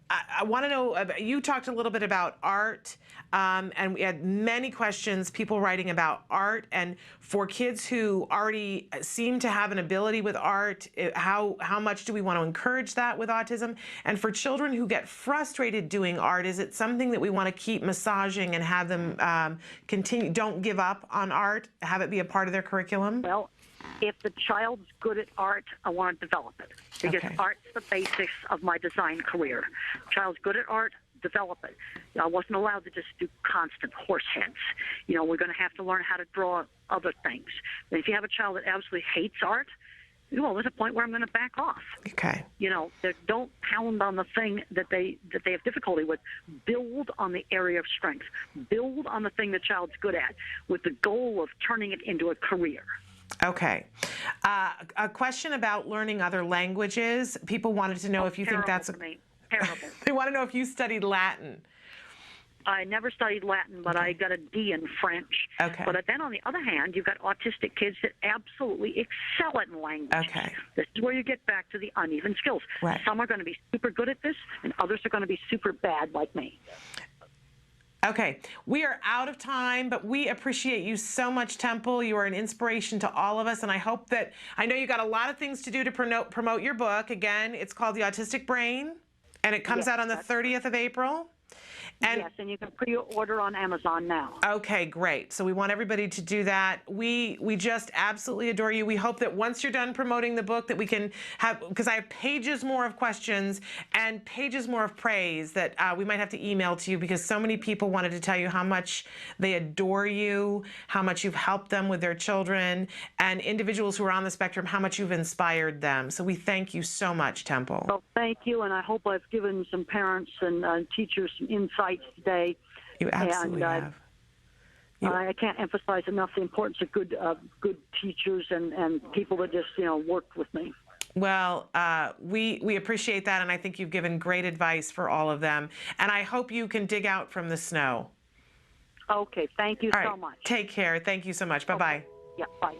I want to know, you talked a little bit about art, and we had many questions, people writing about art, and for kids who already seem to have an ability with art, how much do we want to encourage that with autism? And for children who get frustrated doing art, is it something that we want to keep massaging and have them continue, don't give up on art, have it be a part of their curriculum? Well, if the child's good at art, I want to develop it, because Okay. art's the basics of my design career. Child's good at art, develop it. I wasn't allowed to just do constant horse heads. We're going to have to learn how to draw other things. And if you have a child that absolutely hates art, well, there's a point where I'm going to back off. Okay. Don't pound on the thing that they have difficulty with. Build on the area of strength. Build on the thing the child's good at, with the goal of turning it into a career. Okay. A question about learning other languages. People wanted to know if you think that's terrible. They want to know if you studied Latin. I never studied Latin, but I got a D in French. Okay. But then on the other hand, you've got autistic kids that absolutely excel in language. Okay. This is where you get back to the uneven skills. Right. Some are going to be super good at this, and others are going to be super bad like me. Okay, we are out of time, but we appreciate you so much, Temple. You are an inspiration to all of us, and I hope that, I know you got a lot of things to do to promote your book. Again, it's called The Autistic Brain, and it comes out on the 30th of April. And yes, and you can pre-order on Amazon now. Okay, great. So we want everybody to do that. We just absolutely adore you. We hope that once you're done promoting the book that we can have, because I have pages more of questions and pages more of praise that we might have to email to you, because so many people wanted to tell you how much they adore you, how much you've helped them with their children, and individuals who are on the spectrum, how much you've inspired them. So we thank you so much, Temple. Well, thank you, and I hope I've given some parents and teachers some insights today. You absolutely have. I can't emphasize enough the importance of good teachers and people that just work with me. Well, we appreciate that, and I think you've given great advice for all of them. And I hope you can dig out from the snow. Okay, thank you All right, so much. take care. Thank you so much. Bye-bye. Yeah, bye.